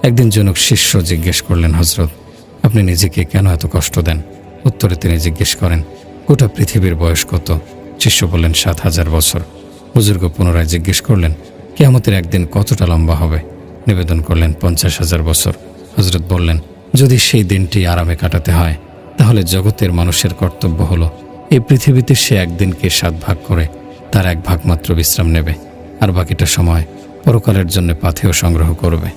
একদিন জনক শিষ্য জিজ্ঞেস করলেন, হজরত, আপনি নিজেকে কেন এত কষ্ট দেন? উত্তরে তিনি জিজ্ঞেস করেন, গোটা পৃথিবীর বয়স কত? শিষ্য বললেন, 7000 বছর। বুজুর্গ পুনরায় জিজ্ঞেস করলেন, কিয়ামতের একদিন কতটা লম্বা হবে? নিবেদন করলেন, 50,000 বছর। হজরত বললেন, যদি সেই দিনটি আরামে কাটাতে হয় তাহলে জগতের মানুষের কর্তব্য হলো এই পৃথিবীতে সে একদিনকে 7 ভাগ করে তার 1 ভাগ মাত্র বিশ্রাম নেবে, আর বাকিটা সময় পরকালের জন্য পাথেয় সংগ্রহ করবে।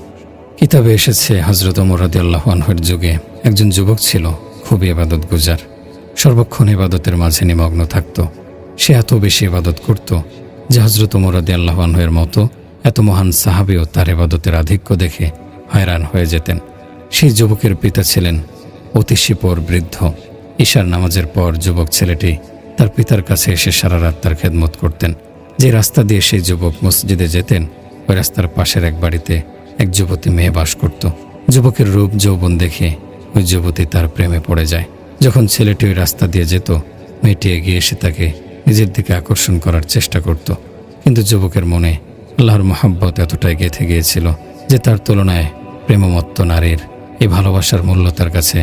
কিতাবে এসেছে, হজরত ওমর রাদিয়াল্লাহু আনহুর যুগে একজন যুবক ছিল, খুবই ইবাদত গুজার, সর্বক্ষণ ইবাদতের মাঝে নিমগ্ন থাকত। সে এত বেশি ইবাদত করত যে হযরত ওমর রাদিয়াল্লাহু আনহু এর মতো এত মহান সাহাবীও তার ইবাদতের আধিক্য দেখে হয়রান হয়ে যেতেন। সেই যুবকের পিতা ছিলেন অতি শিপর বৃদ্ধ। ঈশার নামাজের পর যুবক ছেলেটি তার পিতার কাছে এসে সারা রাত তার খেদমত করতেন। যে রাস্তা দিয়ে সেই যুবক মসজিদে যেতেন, ওই রাস্তার পাশের এক বাড়িতে এক যুবতী মেয়ে বাস করত। যুবকের রূপ যৌবন দেখে ওই যুবতী তার প্রেমে পড়ে যায়। যখন ছেলেটি ওই রাস্তা দিয়ে যেত, মেয়েটি এগিয়ে এসে তাকে নিজের দিকে আকর্ষণ করার চেষ্টা করত। কিন্তু যুবকের মনে আল্লাহর মহব্বত এতটাই গেঁথে গিয়েছিল যে তার তুলনায় প্রেমমত্ত নারীর এই ভালোবাসার মূল্য তার কাছে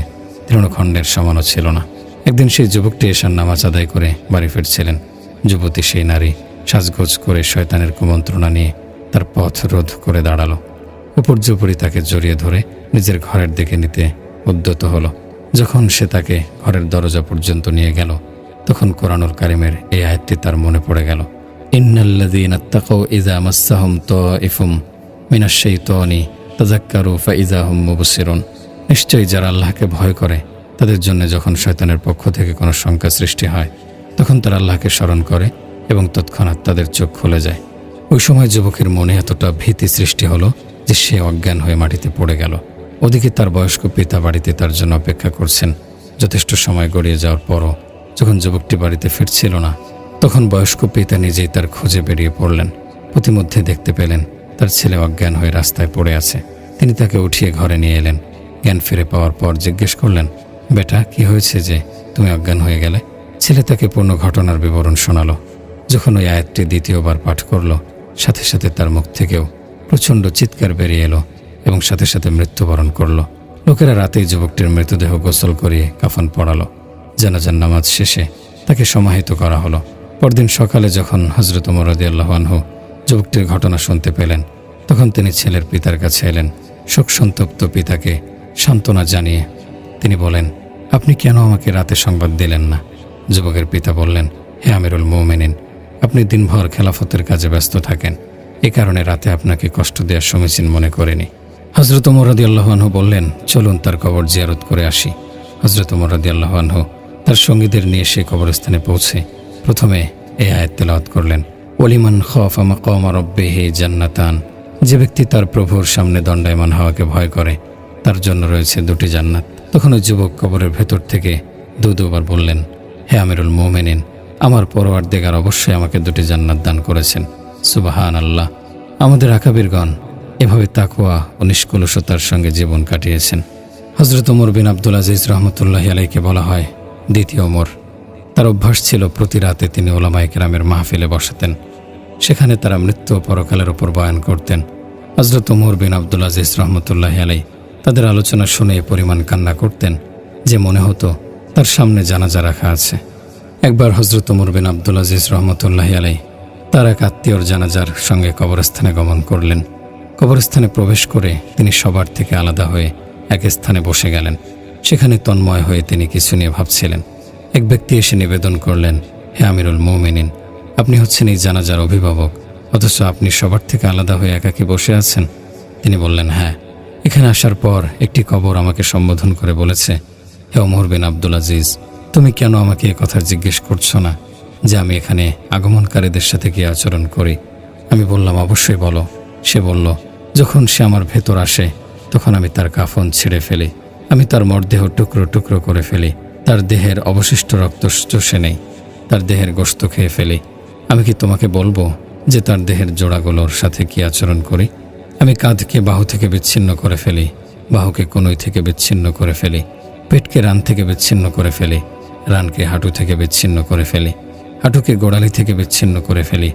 তৃণখণ্ডের সমানও ছিল না। একদিন সেই যুবকটি এশার নামাজ আদায় করে বাড়ি ফিরছিলেন। যুবতী সেই নারী সাজগোজ করে শয়তানের কুমন্ত্রণা নিয়ে তার পথ রোধ করে দাঁড়ালো। উপর্যুপরি তাকে জড়িয়ে ধরে নিজের ঘরের দিকে নিতে উদ্যত হলো। যখন সে তাকে ঘরের দরজা পর্যন্ত নিয়ে গেল, তখন কোরআনুল কারিমের এই আয়াতটি তার মনে পড়ে গেল। ইন্নাল্লাযীনা তাকাউ ইযা মাসসাহুম তাইফুম মিনাশ শাইতানি তাযাক্কারু ফাইযা হুম মুবসিরুন। নিশ্চয়ই যারা আল্লাহকে ভয় করে, তাদের জন্য যখন শয়তানের পক্ষ থেকে কোনো শঙ্কা সৃষ্টি হয়, তখন তারা আল্লাহকে স্মরণ করে এবং তৎক্ষণাৎ তাদের চোখ খুলে যায়। ওই সময় যুবকের মনে এতটা ভীতি সৃষ্টি হলো যে সে অজ্ঞান হয়ে মাটিতে পড়ে গেল। ওদিকে তার বয়স্ক পিতা বাড়িতে তার জন্য অপেক্ষা করছেন। যথেষ্ট সময় গড়িয়ে যাওয়ার পরও যখন যুবকটি বাড়িতে ফিরছিল না, তখন বয়স্ক পিতা নিজেই তার খোঁজে বেরিয়ে পড়লেন। প্রতিমধ্যে দেখতে পেলেন তার ছেলে অজ্ঞান হয়ে রাস্তায় পড়ে আছে। তিনি তাকে উঠিয়ে ঘরে নিয়ে এলেন। জ্ঞান ফিরে পাওয়ার পর জিজ্ঞেস করলেন, বেটা, কি হয়েছে যে তুমি অজ্ঞান হয়ে গেলে? ছেলে তাকে পূর্ণ ঘটনার বিবরণ শোনালো। যখন ওই আয়াতটি দ্বিতীয়বার পাঠ করল, সাথে সাথে তার মুখ থেকেও প্রচণ্ড চিৎকার বেরিয়ে এলো এবং সাথে সাথে মৃত্যুবরণ করল। লোকেরা রাতেই যুবকটির মৃতদেহ গোসল করিয়ে কাফন পড়ালো। জানাজার নামাজ শেষে তাকে সমাহিত করা হলো। পরদিন সকালে যখন হযরত ওমর রাদিয়াল্লাহু আনহু যুবকটির ঘটনা শুনতে পেলেন, তখন তিনি ছেলের পিতার কাছে এলেন। শোকসন্তপ্ত পিতাকে সান্ত্বনা জানিয়ে তিনি বলেন, আপনি কেন আমাকে রাতে সংবাদ দিলেন না? যুবকের পিতা বললেন, হে আমিরুল মুমিনিন, আপনি দিনভর খেলাফতের কাজে ব্যস্ত থাকেন, এ কারণে রাতে আপনাকে কষ্ট দেওয়ার সমীচীন মনে করেনি। হযরত ওমর রাদিয়াল্লাহু আনহু বললেন, চলুন তার কবর জিয়ারত করে আসি। হযরত ওমর রাদিয়াল্লাহু আনহু তার সঙ্গীদের নিয়ে সেই কবরস্থানে পৌঁছে প্রথমে এই আয়াত তেলাওয়াত করলেন, ওয়ালিমান খাফা মাকামা রাব্বিহি জান্নাতান। যে ব্যক্তি তার প্রভুর সামনে দণ্ডায়মান হওয়াকে ভয় করে, তার জন্য রয়েছে দুটি জান্নাত। তখন ওই যুবক কবরের ভেতর থেকে দুবার বললেন, হে আমিরুল মুমিনিন, আমার পরওয়ারদিগার অবশ্যই আমাকে দুটি জান্নাত দান করেছেন। সুবহানাল্লাহ। আমাদের আকাবিরগণ এভাবে তাকওয়া ও নিষ্কলুষতার সঙ্গে জীবন কাটিয়েছেন। হযরত ওমর বিন আব্দুল আজিজ রাহমাতুল্লাহি আলাইহিকে বলা হয় দ্বিতীয় ওমর। তার অভ্যাস ছিল প্রতি রাতে তিনি উলামায়ে কেরামের মাহফিলে বসাতেন। সেখানে তারা মৃত্যু ও পরকালের উপর বয়ান করতেন। হযরত ওমর বিন আব্দুল আজিজ রাহমাতুল্লাহি আলাইহি তাদের আলোচনা শুনে পরিমাণ কান্না করতেন যে মনে হতো তার সামনে জানাজা রাখা আছে। একবার হযরত ওমর বিন আব্দুল আজিজ রাহমাতুল্লাহি আলাইহি তার এক আত্মীয়র জানাজার সঙ্গে কবরস্থানে গমন করলেন। কবরস্থানে প্রবেশ করে তিনি সবার থেকে আলাদা হয়ে এক স্থানে বসে গেলেন। সেখানে তন্ময় হয়ে তিনি কিছু নিয়ে ভাবছিলেন। এক ব্যক্তি এসে নিবেদন করলেন, হে আমিরুল মুমিনিন, আপনি হচ্ছেন এই জানাজার অভিভাবক, অথচ আপনি সবার থেকে আলাদা হয়ে একাকী বসে আছেন। তিনি বললেন, হ্যাঁ, এখানে আসার পর একটি কবর আমাকে সম্বোধন করে বলেছে, হে ওমর বিন আব্দুল আজিজ, তুমি কেন আমাকে এ কথা জিজ্ঞেস করছো না যে আমি এখানে আগমনকারীদের সাথে কি আচরণ করি? আমি বললাম, অবশ্যই বলো। সে বলল, যখন সে আমার ভেতর আসে তখন আমি তার কাফন ছিঁড়ে ফেলি, আমি তার মরদেহ টুকরো টুকরো করে ফেলি, তার দেহের অবশিষ্ট রক্ত চষে নেই, তার দেহের গোশত খেয়ে ফেলি। আমি কি তোমাকে বলবো যে তার দেহের জোড়াগুলোর সাথে কি আচরণ করি? আমি কাঁধকে বাহু থেকে বিচ্ছিন্ন করে ফেলি, বাহুকে কনুই থেকে বিচ্ছিন্ন করে ফেলি, পেটকে রান থেকে বিচ্ছিন্ন করে ফেলি, রানকে হাঁটু থেকে বিচ্ছিন্ন করে ফেলি, হাঁটুকে গোড়ালি থেকে বিচ্ছিন্ন করে ফেলি।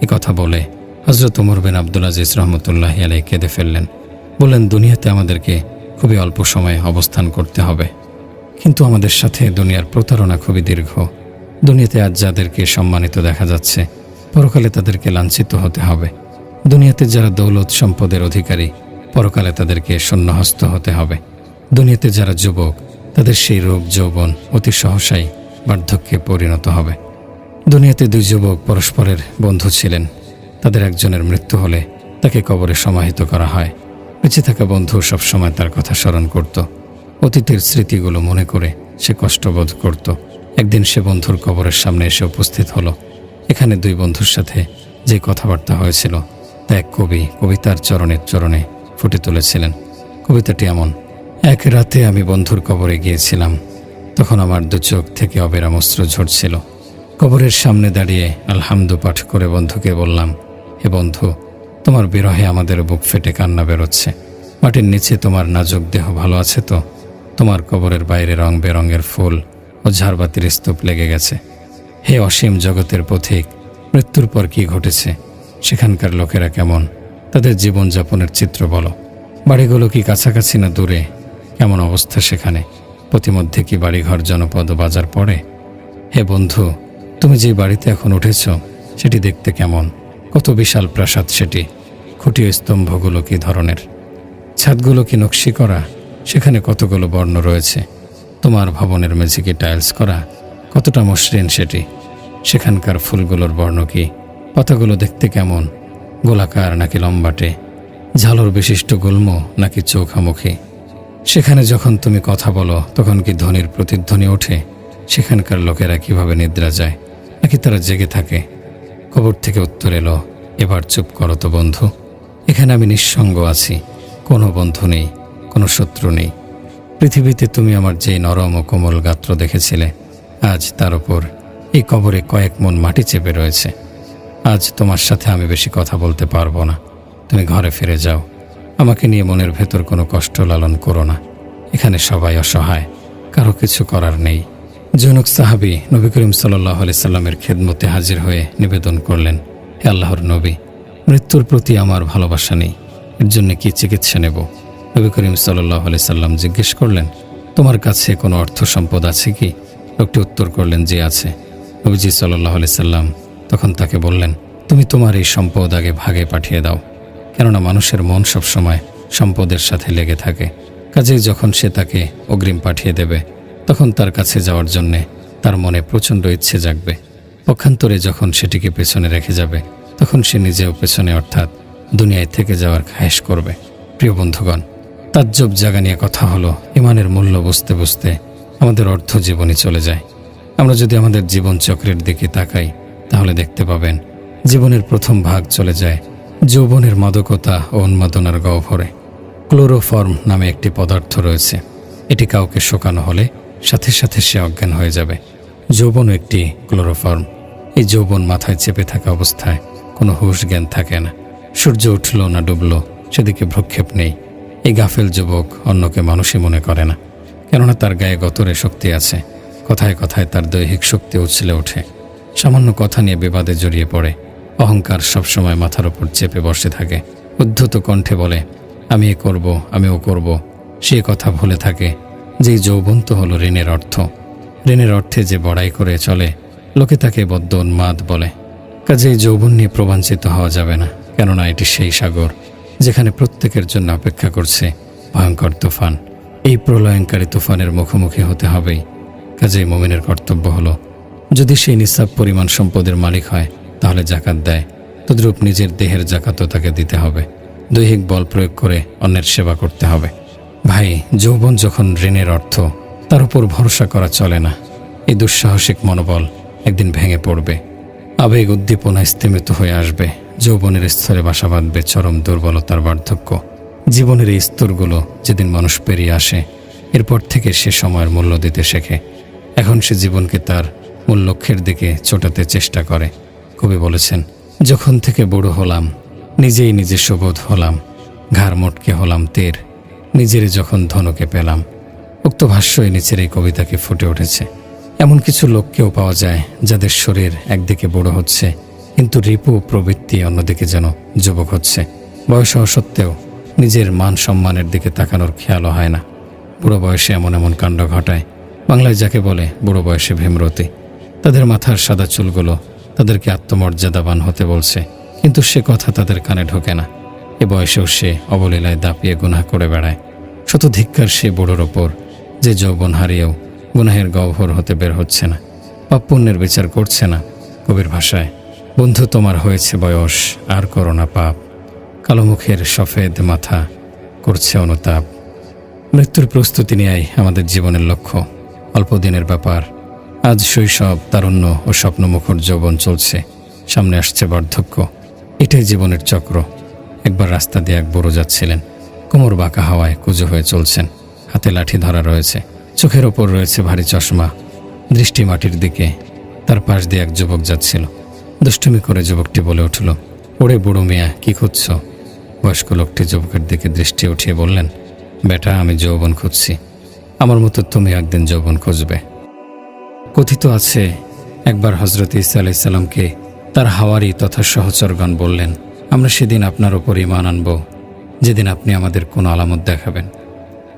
এ কথা বলে হযরত ওমর বিন আব্দুল আজিজ রাহমাতুল্লাহি আলাইহি কেঁদে ফেললেন। বললেন, দুনিয়াতে আমাদেরকে খুবই অল্প সময়ে অবস্থান করতে হবে, কিন্তু আমাদের সাথে দুনিয়ার প্রতারণা খুবই দীর্ঘ। দুনিয়াতে আজ যাদেরকে সম্মানিত দেখা যাচ্ছে, পরকালে তাদেরকে লাঞ্ছিত হতে হবে। দুনিয়াতে যারা দৌলত সম্পদের অধিকারী, পরকালে তাদেরকে শূন্যহস্ত হতে হবে। দুনিয়াতে যারা যুবক, তাদের সেই রূপ যৌবন অতি সহসাই বার্ধক্যে পরিণত হবে। দুনিয়াতে দুই যুবক পরস্পরের বন্ধু ছিলেন। তাদের একজনের মৃত্যু হলে তাকে কবরে সমাহিত করা হয়। বেঁচে থাকা বন্ধু সবসময় তার কথা স্মরণ করত। অতীতের স্মৃতিগুলো মনে করে সে কষ্টবোধ করত। একদিন সে বন্ধুর কবরের সামনে এসে উপস্থিত হলো। এখানে দুই বন্ধুর সাথে যে কথাবার্তা হয়েছিল তা এক কবি কবিতার চরণের চরণে ফুটে তুলেছিলেন। কবিতাটি এমন: এক রাতে আমি বন্ধুর কবরে গিয়েছিলাম, তখন আমার দু চোখ থেকে অবিরাম অশ্রু ঝরছিল। কবরের সামনে দাঁড়িয়ে আলহামদু পাঠ করে বন্ধুকে বললাম, হে বন্ধু, তোমার বিরহে আমাদের বুক ফেটে কান্না বেরোচ্ছে। মাটির নিচে তোমার নাজুক দেহ ভালো আছে তো? তোমার কবরের বাইরে রং বেরঙের ফুল ও ঝাড়বাতির স্তূপ লেগে গেছে। হে অসীম জগতের পথিক, মৃত্যুর পর কি ঘটেছে? সেখানকার লোকেরা কেমন? তাদের জীবনযাপনের চিত্র বলো। বাড়িগুলো কি কাছাকাছি না দূরে? কেমন অবস্থা সেখানে? প্রতিমধ্যে কি বাড়িঘর, জনপদ ও বাজার পড়ে? হে বন্ধু, তুমি যে বাড়িতে এখন উঠেছ সেটি দেখতে কেমন? কত বিশাল প্রাসাদ সেটি! খুঁটি ও স্তম্ভগুলো কি ধরনের? ছাদগুলো কি নকশি করা? সেখানে কতগুলো বর্ণ রয়েছে? তোমার ভবনের মেঝে কি টাইলস করা? কতটা মসৃণ সেটি! সেখানকার ফুলগুলোর বর্ণ কি? পাতাগুলো দেখতে কেমন? গোলাকার নাকি লম্বাটে? ঝালর বিশিষ্ট গুল্ম নাকি চৌখামুখী? সেখানে যখন তুমি কথা বলো তখন কি ধ্বনির প্রতিধ্বনি ওঠে? সেখানকার লোকেরা কিভাবে নিদ্রা যায়, নাকি তারা জেগে থাকে? কবর থেকে উত্তর এলো, এবার চুপ করো তো বন্ধু। এখানে আমি নিঃসঙ্গ আছি, কোনো বন্ধু নেই, কোনো শত্রু নেই। পৃথিবীতে তুমি আমার যে নরম ও কোমল গাত্র দেখেছিলে, আজ তার উপর এই কবরে কয়েক মন মাটি চেপে রয়েছে। আজ তোমার সাথে আমি বেশি কথা বলতে পারবো না। তুমি ঘরে ফিরে যাও। আমাকে নিয়ে মনের ভেতর কোনো কষ্ট লালন করো না। এখানে সবাই অসহায়, কারো কিছু করার নেই। জনক সাহাবী নবী করিম সাল্লাল্লাহু আলাইহি সাল্লামের খেদমতে হাজির হয়ে নিবেদন করলেন, হে আল্লাহর নবী, মৃত্যুর প্রতি আমার ভালোবাসা নেই, এর জন্য কি চিকিৎসা নেব? নবী করিম সাল্লাল্লাহু আলাইহি সাল্লাম জিজ্ঞেস করলেন, তোমার কাছে কোনো অর্থ সম্পদ আছে কি? লোকটি উত্তর করলেন, যে আছে। নবীজি সাল্লাল্লাহু আলাইহি সাল্লাম তখন তাকে বললেন, তুমি তোমার এই সম্পদ আগে ভাগে পাঠিয়ে দাও, কেননা মানুষের মন সবসময় সম্পদের সাথে লেগে থাকে। কাজেই যখন সে তাকে অগ্রিম পাঠিয়ে দেবে, তখন তার কাছে যাওয়ার জন্যে তার মনে প্রচণ্ড ইচ্ছে জাগবে। পক্ষান্তরে যখন সেটিকে পেছনে রেখে যাবে, তখন সে নিজেও পেছনে অর্থাৎ দুনিয়ায় থেকে যাওয়ার খায়েশ করবে। প্রিয় বন্ধুগণ, তাজ্জব জাগানিয়া কথা হলো, ইমানের মূল্য বুঝতে বুঝতে আমাদের অর্ধ জীবনই চলে যায়। আমরা যদি আমাদের জীবন চক্রের দিকে তাকাই, তাহলে দেখতে পাবেন জীবনের প্রথম ভাগ চলে যায় যৌবনের মাদকতা ও উন্মাদনার গহ্বরে। ক্লোরোফর্ম নামে একটি পদার্থ রয়েছে। এটি কাউকে শোকানো হলে সাথে সাথে সে অজ্ঞান হয়ে যাবে। যৌবনও একটি ক্লোরোফর্ম। এই যৌবন মাথায় চেপে থাকা অবস্থায় কোনো হুঁশ জ্ঞান থাকে না। সূর্য উঠল না ডুবল, সেদিকে ভ্রুক্ষেপ নেই। এই গাফেল যুবক অন্যকে মানুষই মনে করে না, কেননা তার গায়ে গতরে শক্তি আছে। কথায় কথায় তার দৈহিক শক্তি উছলে ওঠে। সামান্য কথা নিয়ে বিবাদে জড়িয়ে পড়ে। অহংকার সবসময় মাথার ওপর চেপে বসে থাকে। উদ্ধত কণ্ঠে বলে, আমি এ করব, আমি ও করব। সে কথা ভুলে থাকে যে যৌবন তো হলো ঋণের অর্থ। ঋণের অর্থে যে বড়াই করে চলে, লোকে তাকে বদ্ধ উন্মাদ বলে। কাজেই যৌবন নিয়ে প্রবঞ্চিত হওয়া যাবে না, কেননা এটি সেই সাগর যেখানে প্রত্যেকের জন্য অপেক্ষা করছে ভয়ঙ্কর তুফান। এই প্রলয়ঙ্কারী তুফানের মুখোমুখি হতে হবেই। কাজেই মুমিনের কর্তব্য হলো, যদি সেই নিসাব পরিমাণ সম্পদের মালিক হয় তাহলে জাকাত দেয়, তদ্রূপ নিজের দেহের জাকাতও তাকে দিতে হবে। দৈহিক বল প্রয়োগ করে অন্যের সেবা করতে হবে। ভাই, যৌবন যখন ঋণের অর্থ, তার উপর ভরসা করা চলে না। এই দুঃসাহসিক মনোবল একদিন ভেঙে পড়বে। আবেগ উদ্দীপনা স্থিমিত হয়ে আসবে। যৌবনের স্তরে বাসা বাঁধবে চরম দুর্বলতার বার্ধক্য। জীবনের এই স্তরগুলো যেদিন মানুষ পেরিয়ে আসে, এরপর থেকে সে সময়ের মূল্য দিতে শেখে। এখন সে জীবনকে তার মূল লক্ষ্যের দিকে ছোটাতে চেষ্টা করে। কবি বলেছেন, যখন থেকে বুড়ো হলাম নিজেই নিজে সুবোধ হলাম, ঘাড় মোটকে হলাম তীর, নিজের যখন ধনুকে পেলাম। উক্ত ভাষ্যই নিচের এই কবিতাকে ফুটে উঠেছে। এমন কিছু লোককেও পাওয়া যায় যাদের শরীর একদিকে বুড়ো হচ্ছে, কিন্তু রিপু প্রবৃত্তি অন্যদিকে যেন যুবক হচ্ছে। বয়স হওয়া সত্ত্বেও নিজের মান সম্মানের দিকে তাকানোর খেয়ালও হয় না। বুড়ো বয়সে এমন এমন কাণ্ড ঘটায়, বাংলায় যাকে বলে বুড়ো বয়সে ভীমরতি। তাদের মাথার সাদা চুলগুলো তাদেরকে আত্মমর্যাদাবান হতে বলছে, কিন্তু সে কথা তাদের কানে ঢোকে না। এ বয়সেও সে অবলীলায় দাপিয়ে গুনাহ করে বেড়ায়। শত ধিক্কার সে বুড়োর ওপর, যে যৌবন হারিয়েও গুনাহের গহ্বর হতে বের হচ্ছে না, পাপ পুণ্যের বিচার করছে না। কবির ভাষায়, বন্ধু তোমার হয়েছে বয়স, আর করো না পাপ, কালো মুখের সফেদ মাথা করছে অনুতাপ। মৃত্যুর প্রস্তুতি নেয়াই আমাদের জীবনের লক্ষ্য। অল্প দিনের ব্যাপার। আজ শৈশব, তারুণ্য ও স্বপ্নমুখর যৌবন চলছে, সামনে আসছে বার্ধক্য। এটাই জীবনের চক্র। একবার রাস্তা দিয়ে এক বুড়ো যাচ্ছিলেন। কোমর বাঁকা হাওয়ায় কুঁজো হয়ে চলছেন। হাতে লাঠি ধরা রয়েছে, চোখের ওপর রয়েছে ভারী চশমা, দৃষ্টি মাটির দিকে। তার পাশ দিয়ে এক যুবক যাচ্ছিল। দুষ্টুমি করে যুবকটি বলে উঠল, ওরে বুড়ো মিয়া, কি খুঁজছ? বয়স্ক লোকটি যুবকের দিকে দৃষ্টি উঠিয়ে বললেন, বেটা, আমি যৌবন খুঁজছি। আমার মতো তুমি একদিন যৌবন খুঁজবে। কথিত আছে, একবার হজরত ঈসা আলাইহিস সালামকে তার হাওয়ারি তথা সহচরগণ বললেন, আমরা সেদিন আপনার ওপর ঈমান আনব যেদিন আপনি আমাদের কোনো আলামত দেখাবেন।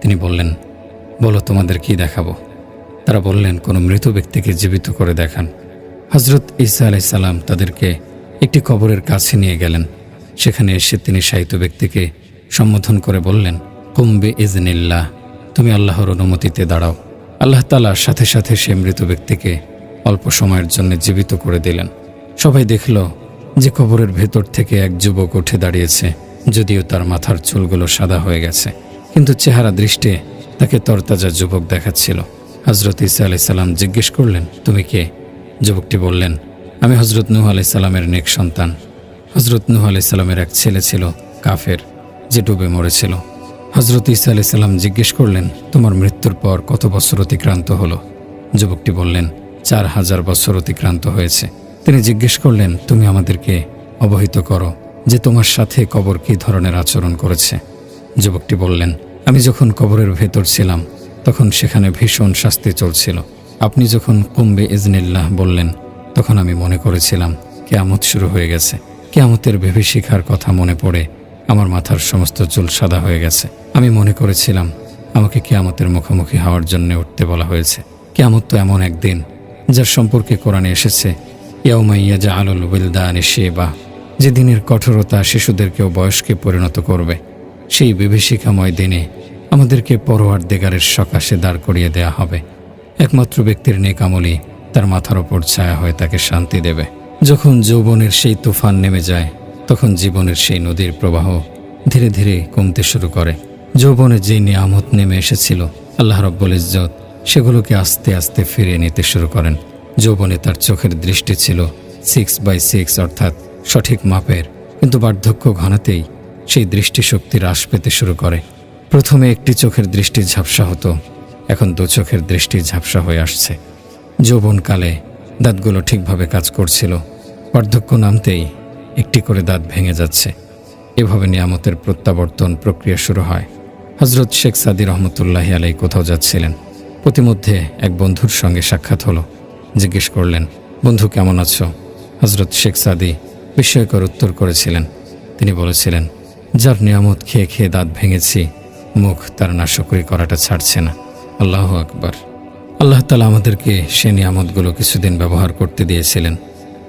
তিনি বললেন, বলো তোমাদের কি দেখাবো? তারা বললেন, কোনো মৃত ব্যক্তিকে জীবিত করে দেখান। হজরত ঈসা আলাইহিস সালাম তাদেরকে একটি কবরের কাছে নিয়ে গেলেন। সেখানে এসে তিনি শায়িত ব্যক্তিকে সম্বোধন করে বললেন, কুম বিইজনিল্লাহ, তুমি আল্লাহর অনুমতিতে দাঁড়াও। আল্লাহ তাআলা সাথে সাথে সে মৃত ব্যক্তিকে অল্প সময়ের জন্য জীবিত করে দিলেন। সবাই দেখল যে কবরের ভেতর থেকে এক যুবক উঠে দাঁড়িয়েছে, যদিও তার মাথার চুলগুলো সাদা হয়ে গেছে, কিন্তু চেহারা দৃষ্টে তাকে তরতাজা যুবক দেখাচ্ছিল। হজরত ঈসা আলাইহিস সালাম জিজ্ঞেস করলেন, তুমি কে? যুবকটি বললেন, আমি হজরত নূহ আলাইহিস সালামের নেক সন্তান। হজরত নূহ আলাইহিস সালামের এক ছেলে ছিল কাফের, যে ডুবে মরেছিল। হজরত ঈসা আলাইহিস সালাম জিজ্ঞেস করলেন, তোমার মৃত্যুর পর কত বছর অতিক্রান্ত হলো? যুবকটি বললেন, 4000 বছর অতিক্রান্ত হয়েছে। তিনি জিজ্ঞেস করলেন, তুমি আমাদেরকে অবহিত করো যে তোমার সাথে কবর কী ধরনের আচরণ করেছে। যুবকটি বললেন, আমি যখন কবরের ভেতর ছিলাম তখন সেখানে ভীষণ শাস্তি চলছিল। আপনি যখন কুম বিইজনিল্লাহ বললেন, তখন আমি মনে করেছিলাম কিয়ামত শুরু হয়ে গেছে। কিয়ামতের বিভীষিকার কথা মনে পড়ে আমার মাথার সমস্ত চুল সাদা হয়ে গেছে। আমি মনে করেছিলাম আমাকে কিয়ামতের মুখোমুখি হওয়ার জন্য উঠতে বলা হয়েছে। কিয়ামত তো এমন একদিন যার সম্পর্কে কোরআনে এসেছে, ইয়াউমা ইয়াজআলুল উইলদানি শিবা, যে দিনের কঠোরতা শিশুদেরকেও বয়স্কে পরিণত করবে। সেই বিভীষিকাময় দিনে আমাদেরকে পরওয়ারদিগারের সকাশে দাঁড় করিয়ে দেয়া হবে। একমাত্র ব্যক্তির নেক আমলই তার মাথার ওপর ছায়া হয়ে তাকে শান্তি দেবে। যখন যৌবনের সেই তুফান নেমে যায়, তখন জীবনের সেই নদীর প্রবাহ ধীরে ধীরে কমতে শুরু করে। যৌবনে যে নিয়ামত নেমে এসেছিল, আল্লাহ রাব্বুল ইজ্জত সেগুলোকে আস্তে আস্তে ফিরিয়ে নিতে শুরু করেন। যৌবনে তার চোখের দৃষ্টি ছিল 6/6, অর্থাৎ সঠিক মাপের, কিন্তু বার্ধক্য ঘনাতেই সেই দৃষ্টিশক্তি হ্রাস পেতে শুরু করে। প্রথমে একটি চোখের দৃষ্টি ঝাপসা হতো, এখন 2 চোখের দৃষ্টি ঝাপসা হয়ে আসছে। যৌবনকালে দাঁতগুলো ঠিকভাবে কাজ করছিল, বার্ধক্য নামতেই একটি করে দাঁত ভেঙে যাচ্ছে। এভাবে নিয়ামতের প্রত্যাবর্তন প্রক্রিয়া শুরু হয়। হজরত শেখ সাদি রহমতুল্লাহি আলাইহি কোথাও যাচ্ছিলেন। প্রতিমধ্যে এক বন্ধুর সঙ্গে সাক্ষাৎ হলো। জিজ্ঞেস করলেন, বন্ধু কেমন আছো? হজরত শেখ সাদি বিস্ময়কর উত্তর করেছিলেন। তিনি বলেছিলেন, যার নিয়ামত খেয়ে খেয়ে দাঁত ভেঙেছি, মুখ তার নাশকরি করাটা ছাড়ছে না। আল্লাহু আকবার। আল্লাহ তাআলা আমাদেরকে সে নিয়ামতগুলো কিছুদিন ব্যবহার করতে দিয়েছিলেন।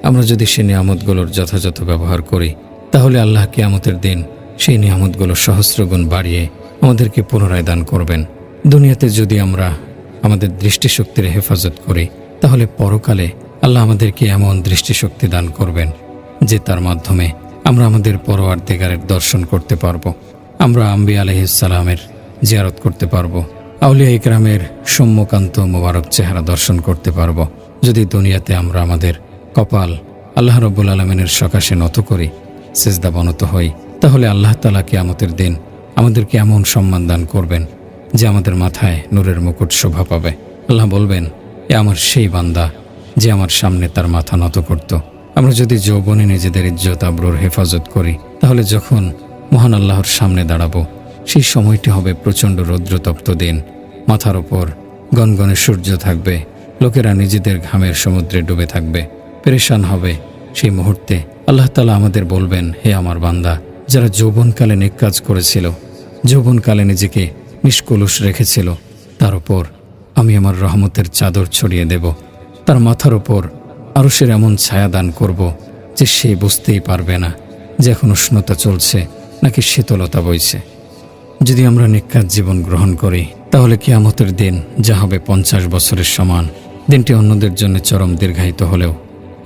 আমরা যদি সে নিয়ামতগুলোর যথাযথ ব্যবহার করি, তাহলে আল্লাহ কিয়ামতের দিন সেই নিয়ামতগুলো সহস্রগুণ বাড়িয়ে আমাদেরকে পুনরায় দান করবেন। দুনিয়াতে যদি আমরা আমাদের দৃষ্টিশক্তির হেফাজত করি, তাহলে পরকালে আল্লাহ আমাদেরকে এমন দৃষ্টিশক্তি দান করবেন যে তার মাধ্যমে আমরা আমাদের পরওয়ারদিগারের দর্শন করতে পারব। আমরা আম্বিয়া আলাইহিস সালামের জিয়ারত করতে পারব। আউলিয়া ইকরামের সৌম্যকান্ত মোবারক চেহারা দর্শন করতে পারব। যদি দুনিয়াতে আমরা আমাদের কপাল আল্লাহ রাব্বুল আলামিনের সকাশে নত করি, সিজদা বনত হই, তাহলে আল্লাহ তাআলা কিয়ামতের দিন আমাদেরকে এমন সম্মান দান করবেন যে আমাদের মাথায় নূরের মুকুট শোভা পাবে। আল্লাহ বলবেন, এ আমার সেই বান্দা যে আমার সামনে তার মাথা নত করত। আমরা যদি যৌবনে নিজেদের ইজ্জত আবরুর হেফাজত করি, তাহলে যখন মহান আল্লাহর সামনে দাঁড়াবো, সেই সময়টি হবে প্রচণ্ড রৌদ্রতপ্ত দিন। মাথার ওপর গনগনে সূর্য থাকবে, লোকেরা নিজেদের ঘামের সমুদ্রে ডুবে থাকবে, পেরেশান হবে। সেই মুহূর্তে আল্লাহ তাআলা আমাদের বলবেন, হে আমার বান্দা, যারা যৌবনকালে নেক কাজ করেছিল, যৌবনকালে নিজেকে নিষ্কলুষ রেখেছিল, তার উপর আমি আমার রহমতের চাদর ছড়িয়ে দেব। তার মাথার ওপর আরশের এমন ছায়া দান করব যে সে বুঝতেই পারবে না যে এখন উষ্ণতা চলছে নাকি শীতলতা বইছে। যদি আমরা নেককার জীবন গ্রহণ করি, তাহলে কিয়ামতের দিন যা হবে 50 বছরের সমান। দিনটি অন্যদের জন্য চরম দীর্ঘায়িত হলেও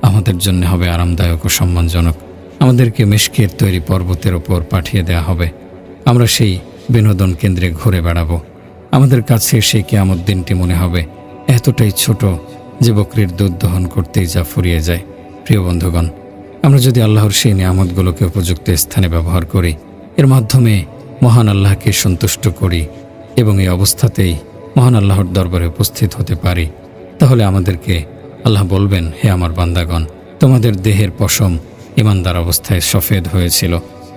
আমাদের জন্য হবে আরামদায়ক ও সম্মানজনক। আমাদেরকে মেশকের তৈরি পর্বতের ওপর পাঠিয়ে দেওয়া হবে। আমরা সেই বিনোদন কেন্দ্রে ঘুরে বেড়াবো। আমাদের কাছে সেই কিয়ামত দিনটি মনে হবে এতটাই ছোট যে বকরির দুধ দহন করতেই যা ফুরিয়ে যায়। প্রিয় বন্ধুগণ, আমরা যদি আল্লাহর সেই নিয়ামতগুলোকে উপযুক্ত স্থানে ব্যবহার করি, এর মাধ্যমে মহান আল্লাহকে সন্তুষ্ট করি এবং এই অবস্থাতেই মহান আল্লাহর দরবারে উপস্থিত হতে পারি, তাহলে আমাদেরকে আল্লাহ বলবেন, হে আমার বান্দাগণ, তোমাদের দেহের পশম ইমানদার অবস্থায় সফেদ হয়েছিল,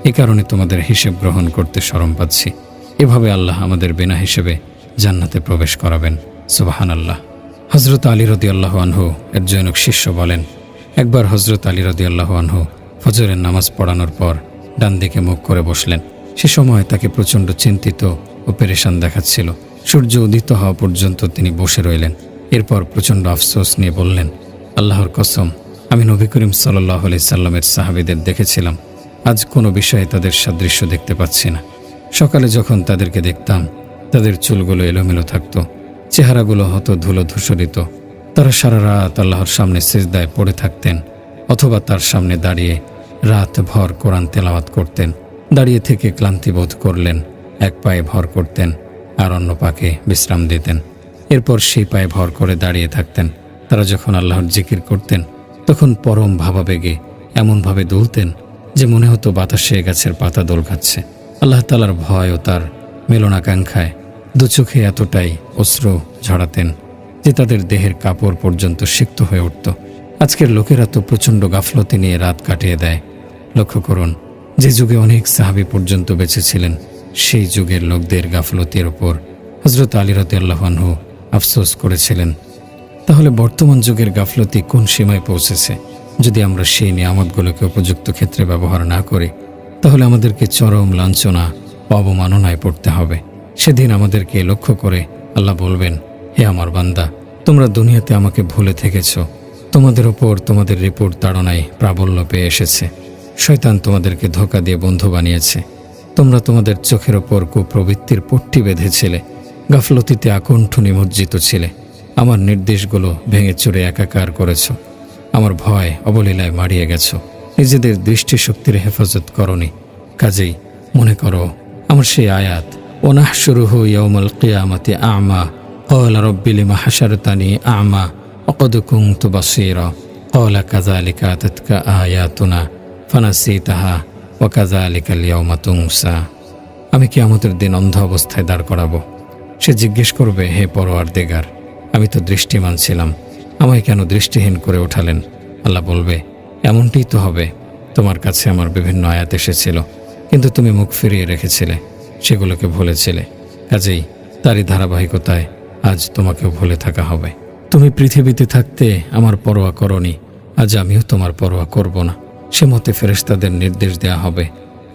এ কারণে তোমাদের হিসেব গ্রহণ করতে শরম পাচ্ছি। এভাবে আল্লাহ আমাদের বিনা হিসেবে জান্নাতে প্রবেশ করাবেন। সুবহানাল্লাহ। হযরত আলী রাদিয়াল্লাহু আনহু এর জনক শিষ্য বলেন, একবার হযরত আলী রাদিয়াল্লাহু আনহু ফজরের নামাজ পড়ানোর পর ডান দিকে মুখ করে বসলেন। সে সময় তাকে প্রচণ্ড চিন্তিত ও পেরেশান দেখাচ্ছিল। সূর্য উদিত হওয়া পর্যন্ত তিনি বসে রইলেন। এরপর প্রচণ্ড আফসোস নিয়ে বললেন, আল্লাহর কসম, আমি নবী করিম সাল্লাল্লাহু আলাইহি সাল্লামের সাহাবীদের দেখেছিলাম, আজ কোনো বিষয়ে তাদের সাদৃশ্য দেখতে পাচ্ছি না। সকালে যখন তাদেরকে দেখতাম, তাদের চুলগুলো এলোমেলো থাকত, চেহারাগুলো হতো ধুলো ধূসরিত। তারা সারা রাত আল্লাহর সামনে সিজদায় পড়ে থাকতেন, অথবা তার সামনে দাঁড়িয়ে রাত ভর কোরআন তেলাওয়াত করতেন। দাঁড়িয়ে থেকে ক্লান্তি বোধ করলেন, এক পায়ে ভর করতেন আর অন্য পাকে বিশ্রাম দিতেন। এরপর সেই পায়ে ভর করে দাঁড়িয়ে থাকতেন। তারা যখন আল্লাহর জিকির করতেন, তখন পরম ভাবাবেগে এমনভাবে দুলতেন যে মনে হতো বাতাসে গাছের পাতা দোল খাচ্ছে। আল্লাহ তাআলার ভয় ও তার মিলনাকাঙ্ক্ষায় দু চোখে এতটাই অশ্রু ঝরাতেন যে তাদের দেহের কাপড় পর্যন্ত সিক্ত হয়ে উঠত। আজকের লোকেরা তো প্রচণ্ড গাফলতি নিয়ে রাত কাটিয়ে দেয়। লক্ষ্য করুন, যে যুগে অনেক সাহাবী পর্যন্ত বেঁচে ছিলেন, সেই যুগের লোকদের গাফলতির ওপর হযরত আলী রাদিয়াল্লাহু আনহু আফসোস করেছিলেন। তাহলে বর্তমান যুগের গাফলতি কোন সীমায় পৌঁছেছে? যদি আমরা সেই নিয়ামতগুলোকে উপযুক্ত ক্ষেত্রে ব্যবহার না করি, তাহলে আমাদেরকে চরম লাঞ্ছনা ও অবমাননায় পড়তে হবে। সেদিন আমাদেরকে লক্ষ্য করে আল্লাহ বলবেন, হে আমার বান্দা, তোমরা দুনিয়াতে আমাকে ভুলে থেকেছ। তোমাদের ওপর তোমাদের রিপোর্ট তাড়নায় প্রাবল্য পেয়ে এসেছে। শয়তান তোমাদেরকে ধোঁকা দিয়ে বন্ধু বানিয়েছে। তোমরা তোমাদের চোখের ওপর কুপ্রবৃত্তির পট্টি বেঁধেছিলে, গাফলতিতে আকণ্ঠ নিমজ্জিত ছিলে। আমার নির্দেশগুলো ভেঙে চুরে একাকার করেছ। আমার ভয় অবলীলায় মারিয়ে গেছ। নিজেদের দৃষ্টিশক্তির হেফাজত করনি। কাজেই মনে করো আমার সেই আয়াত, ওয়ানাহশুরুহু ইয়াউমাল কিয়ামাতি আ'মা ক্বালা রাব্বি লিমা হাশারতানি আ'মা ওয়াকাদ কুনতু বাসীরা ক্বালা কাযালিকা আতাতকা আয়াতুনা ফানাসিতাহা ওয়া কাযালিকাল ইয়াউমা তুনসা। আমি কিয়ামতের দিন অন্ধ অবস্থায় দাঁড় করাবো। সে জিজ্ঞেস করবে, হে পরওয়ারদিগার, আমি তো দৃষ্টিমান ছিলাম, আমায় কেন দৃষ্টিহীন করে ওঠালেন? আল্লাহ বলবে, এমনটিই তো হবে। তোমার কাছে আমার বিভিন্ন আয়াত এসেছিল, কিন্তু তুমি মুখ ফিরিয়ে রেখেছিলে, সেগুলোকে ভুলেছিলে। কাজেই তারই ধারাবাহিকতায় আজ তোমাকেও ভুলে থাকা হবে। তুমি পৃথিবীতে থাকতে আমার পরোয়া করনি, আজ আমিও তোমার পরোয়া করব না। সে মতে ফেরেশতাদের নির্দেশ দেয়া হবে,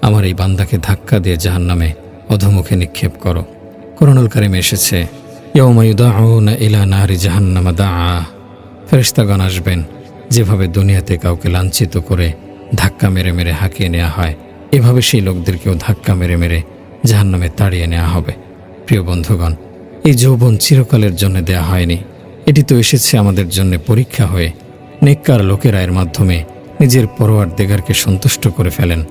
আমার এই বান্দাকে ধাক্কা দিয়ে জাহান্নামে অধোমুখে নিক্ষেপ করো। কোরআনুল কারীমে এসেছে, ইয়াউমা ইউদাউনা ইলা নারি জাহান্নামা দাআ। ফেরেশতাগণ আসবেন যেভাবে দুনিয়াতে কাউকে লাঞ্ছিত করে ধাক্কা মেরে মেরে হাঁকিয়ে নেওয়া হয়, এভাবে সেই লোকদেরকেও ধাক্কা মেরে মেরে জাহান্নামে তাড়িয়ে নেওয়া হবে। প্রিয় বন্ধুগণ, এই যৌবন চিরকালের জন্য দেয়া হয়নি, এটি তো এসেছে আমাদের জন্য পরীক্ষা হয়ে। নেককার লোকেরা এর মাধ্যমে নিজের পরওয়ারদিগারকে সন্তুষ্ট করে ফেলেন।